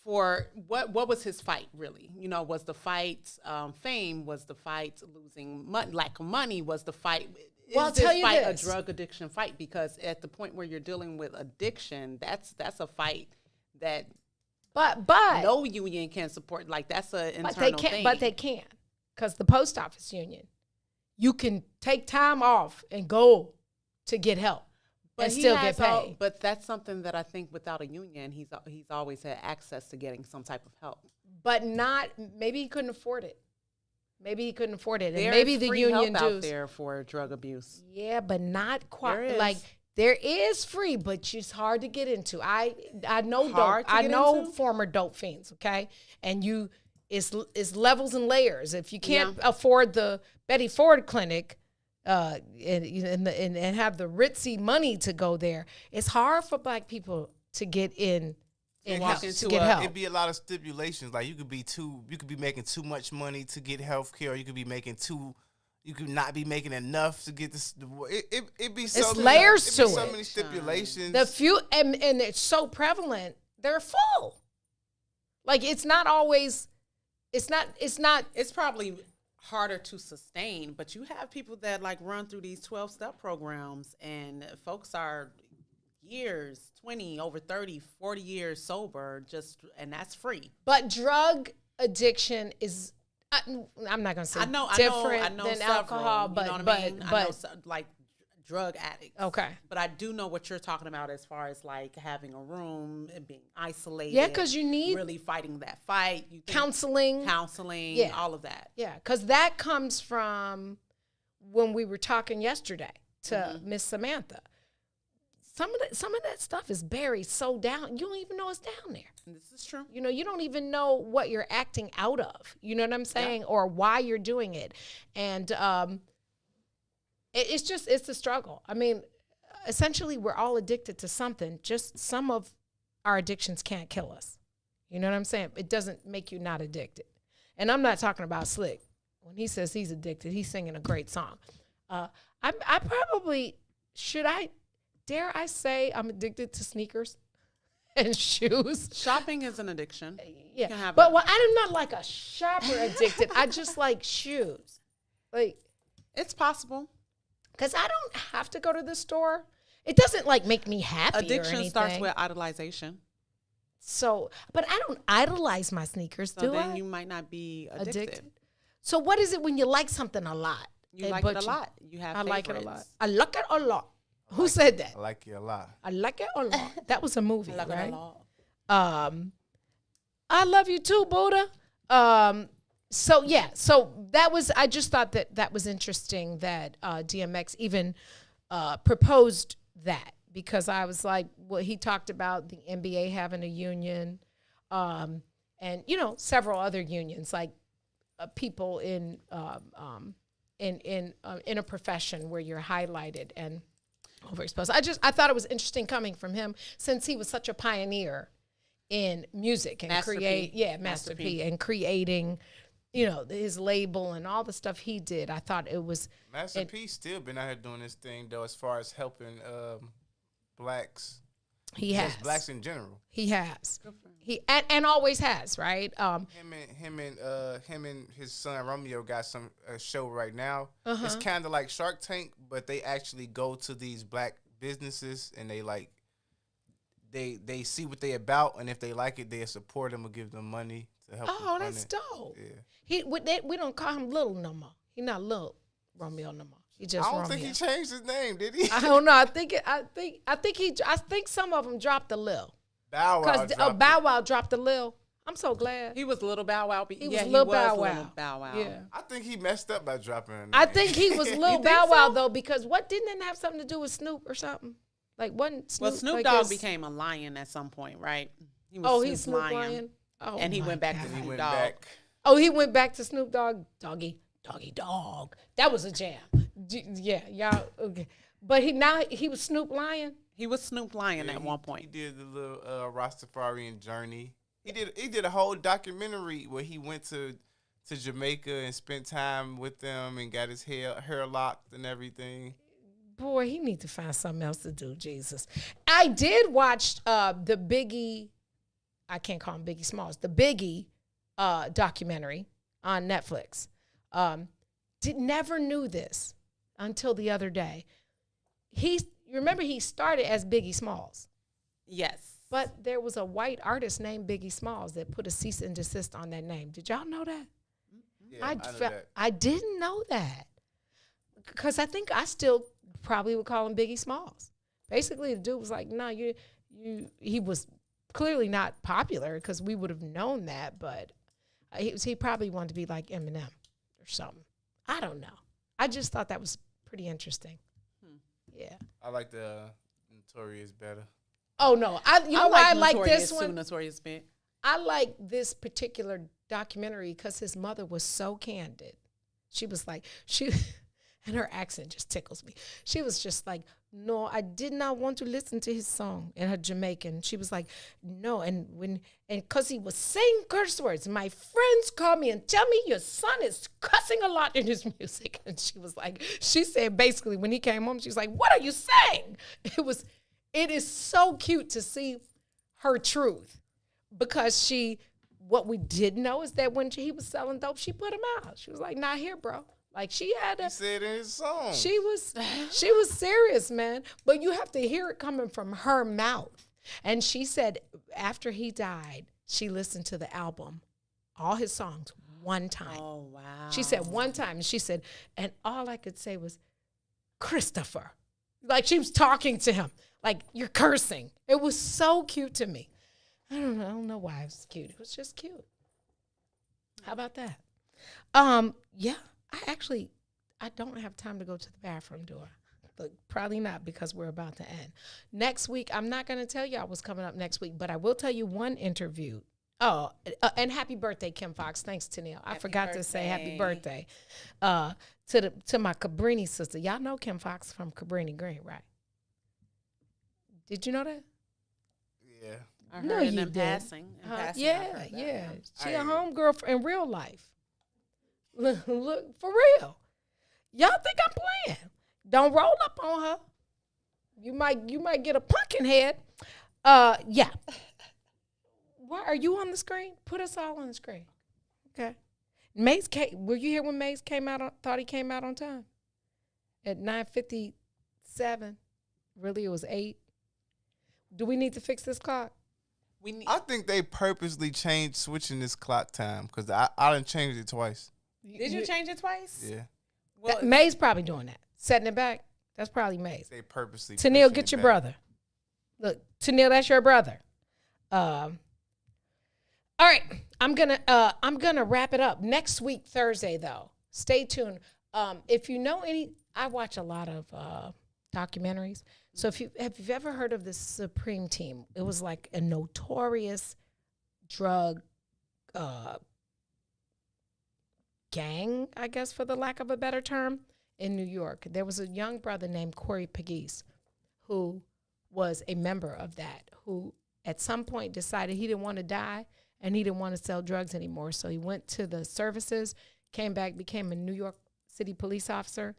for what was his fight really? Was the fight fame? Was the fight losing money, lack of money? Was the fight? Well, I'll tell you fight this. A drug addiction fight? Because at the point where you're dealing with addiction, that's a fight that but no union can support. Like that's an internal thing. But they can, because the post office union, you can take time off and go to get help. But and still get paid. But that's something that I think without a union, he's always had access to getting some type of help. But maybe he couldn't afford it. Maybe he couldn't afford it. And There maybe is the free union help dues out there for drug abuse. Yeah, but not quite. There is. Like there is free, but it's hard to get into. I know Hard dope. to I get know into? former dope fiends. Okay, and it's levels and layers. If you can't afford the Betty Ford clinic. And have the ritzy money to go there, it's hard for Black people to get in and get help. It'd be a lot of stipulations. Like you could be making too much money to get health care, or you could not be making enough to get this. It'd be so It's many, layers it'd to be so it. many stipulations. The few and it's so prevalent, they're full. Like it's not always. It's not. It's probably harder to sustain, but you have people that like run through these 12-step programs, and folks are years, 20, over 30, 40 years sober, and that's free. But drug addiction is, I'm not going to say different than several, alcohol, but, you know what but, I mean? but I know like drug addicts. Okay. But I do know what you're talking about as far as like having a room and being isolated. Yeah, because you need really fighting that fight. Counseling, yeah, all of that. Yeah, because that comes from when we were talking yesterday to Miss Samantha. Some of that stuff is buried so down, you don't even know it's down there. This is true. You don't even know what you're acting out of. You know what I'm saying? Or why you're doing it. And it's a struggle. I mean, essentially, we're all addicted to something. Just some of our addictions can't kill us. You know what I'm saying? It doesn't make you not addicted. And I'm not talking about Slick. When he says he's addicted, he's singing a great song. I probably, dare I say I'm addicted to sneakers? and shoes. Shopping is an addiction. Yeah, can have but it. well, I'm not like a shopper addicted. I just like shoes, like It's possible. because I don't have to go to the store. It doesn't like make me happy or Addiction anything. starts with idolization. So, but I don't idolize my sneakers, So do then I? you might not be addicted. So what is it when you like something a lot? You Eh, like but it a lot. You have I like it a lot. favorites. I like it a lot. Who said that? I like you a lot. I like it a lot. That was a movie, I like right? it a lot. I love you too, Buddha. So yeah, so that was. I just thought that was interesting that DMX even proposed that, because I was like, well, he talked about the NBA having a union, and several other unions, like people in a profession where you're highlighted and overexposed. I thought it was interesting coming from him, since he was such a pioneer in music and Master P. Master P, and creating, his label and all the stuff he did. I thought it was Master P still been out here doing this thing though, as far as helping blacks. he has Just blacks in general. he has he and always has, right? Him and his son Romeo got some show right now. It's kind of like Shark Tank, but they actually go to these black businesses and they like they see what they about, and if they like it, they support them or give them money to help. Oh, them that's fund it. dope. Yeah. We don't call him Little no more. He not Little Romeo no more. He just I don't Romeo. think he changed his name, did he? I don't know. I think some of them dropped the Lil. Bow Wow. Because dropped Bow it. Wow dropped the Lil. I'm so glad. He was Little Bow Wow. He was Lil Bow Wow. Little Bow Wow. Yeah. I think he messed up by dropping a name. I think he was Lil think Bow Wow so? though, because what didn't it have something to do with Snoop or something? Like wasn't Snoop? Well, Snoop like Dogg his- became a lion at some point, right? He was Oh, he's Snoop Lion. Oh, and he my went back God. to he Snoop went Dogg. back. Oh, he went back to Snoop Dogg. Doggy Dog. That was a jam. Yeah, y'all. Okay. But he was Snoop Lion. He was Snoop Lion at one He point. did the little Rastafarian journey. He did a whole documentary where he went to Jamaica and spent time with them and got his hair locked and everything. Boy, he need to find something else to do, Jesus. I did watch the Biggie, I can't call him Biggie Smalls, the Biggie documentary on Netflix. Never knew this until the other day. Remember he started as Biggie Smalls, Yes. but there was a white artist named Biggie Smalls that put a cease and desist on that name. Did y'all know that? Yeah, I know that. I didn't know that, because I think I still probably would call him Biggie Smalls. Basically, the dude was like, "No, he was clearly not popular, because we would have known that, but he probably wanted to be like Eminem or something. I don't know. I just thought that was pretty interesting. Yeah. I like the Notorious better. Oh no, you know why I like this Too one? Notorious Big. I like this particular documentary because his mother was so candid. She was like, and her accent just tickles me. She was just like, no, I did not want to listen to his song, in her Jamaican. She was like, no, and because he was saying curse words, my friends call me and tell me your son is cussing a lot in his music. And she said basically when he came home, she was like, what are you saying? It is so cute to see her truth, because what we did know is that when he was selling dope, she put him out. She was like, not here, bro. Like she had He said in his song. she was serious, man. But you have to hear it coming from her mouth. And she said after he died, she listened to the album, all his songs, one time. Oh, wow. She said one time, and she said, and all I could say was, Christopher. Like she was talking to him, like, you're cursing. It was so cute to me. I don't know why it was cute. It was just cute. How about that? Yeah, I don't have time to go to the bathroom, do I? But probably not, because we're about to end. Next week, I'm not going to tell you what's coming up next week, but I will tell you one interview. Oh, and happy birthday, Kim Fox. Thanks, Tennille. I forgot to say happy birthday to my Cabrini sister. Y'all know Kim Fox from Cabrini Green, right? Did you know that? Yeah. I No, heard it you in didn't. passing. In passing, I've Yeah, heard that. yeah. She I- a homegirl in real life. Look, for real. Y'all think I'm playing? Don't roll up on her. You might get a pumpkin head. Yeah. Why are you on the screen? Put us all on the screen. Okay. Maze came. Were you here when Maze came out? Thought he came out on time. At 9:57. Really, it was 8. Do we need to fix this clock? I think they purposely switching this clock time because I done changed it twice. Did you change it twice? Yeah. Well, Maze probably doing that. Setting it back. That's probably Maze. They purposely. Tennille, pushing get it your back. brother. Look, Tennille, that's your brother. All right, I'm gonna wrap it up next week Thursday though. Stay tuned. If you know I watch a lot of documentaries. So if you've ever heard of the Supreme Team, it was like a notorious drug gang, I guess, for the lack of a better term, in New York. There was a young brother named Corey Pegues who was a member of that, who at some point decided he didn't want to die and he didn't want to sell drugs anymore. So he went to the services, came back, became a New York City police officer,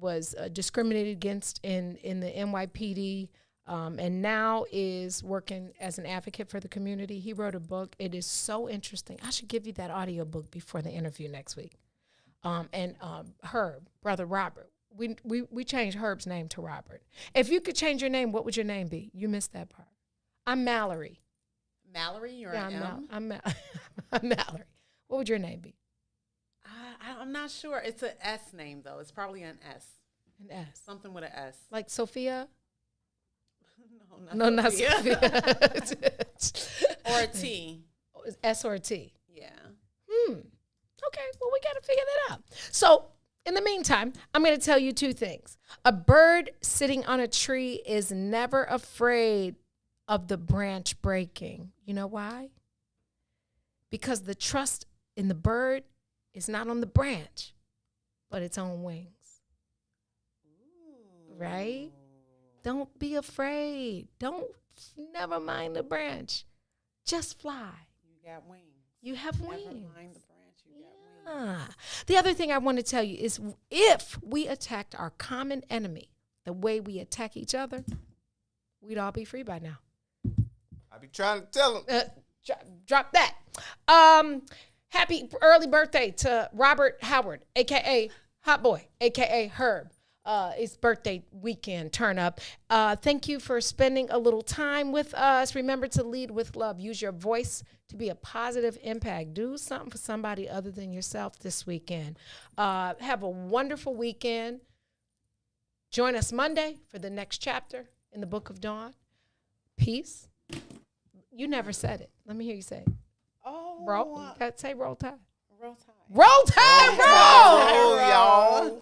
was discriminated against in the NYPD, and now is working as an advocate for the community. He wrote a book. It is so interesting. I should give you that audio book before the interview next week. And Herb, brother Robert. We changed Herb's name to Robert. If you could change your name, what would your name be? You missed that part. I'm Mallory. Mallory, you're an M? I'm Mallory. What would your name be? I'm not sure. It's an S name, though. It's probably an S. An S. Something with an S. Like Sophia? No, not Sophia. Or a T. S or a T? Yeah. Okay, well, we got to figure that out. So, in the meantime, I'm going to tell you 2 things. A bird sitting on a tree is never afraid of the branch breaking. You know why? Because the trust in the bird is not on the branch, but it's on wings. Right? Don't be afraid. Never mind the branch. Just fly. You got wings. You have wings. Never mind the branch. You got wings. The other thing I want to tell you is if we attacked our common enemy the way we attack each other, we'd all be free by now. I be trying to tell them. Drop that. Happy early birthday to Robert Howard, a.k.a. Hot Boy, a.k.a. Herb. It's birthday weekend turn up. Thank you for spending a little time with us. Remember to lead with love. Use your voice to be a positive impact. Do something for somebody other than yourself this weekend. Have a wonderful weekend. Join us Monday for the next chapter in the Book of Dawn. Peace. You never said it. Let me hear you say it. Oh. Roll. You got to say roll tide. Roll tide. Roll tide, roll. y'all.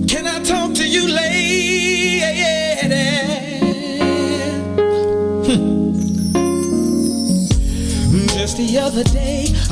Can I talk to you, lady? Just the other day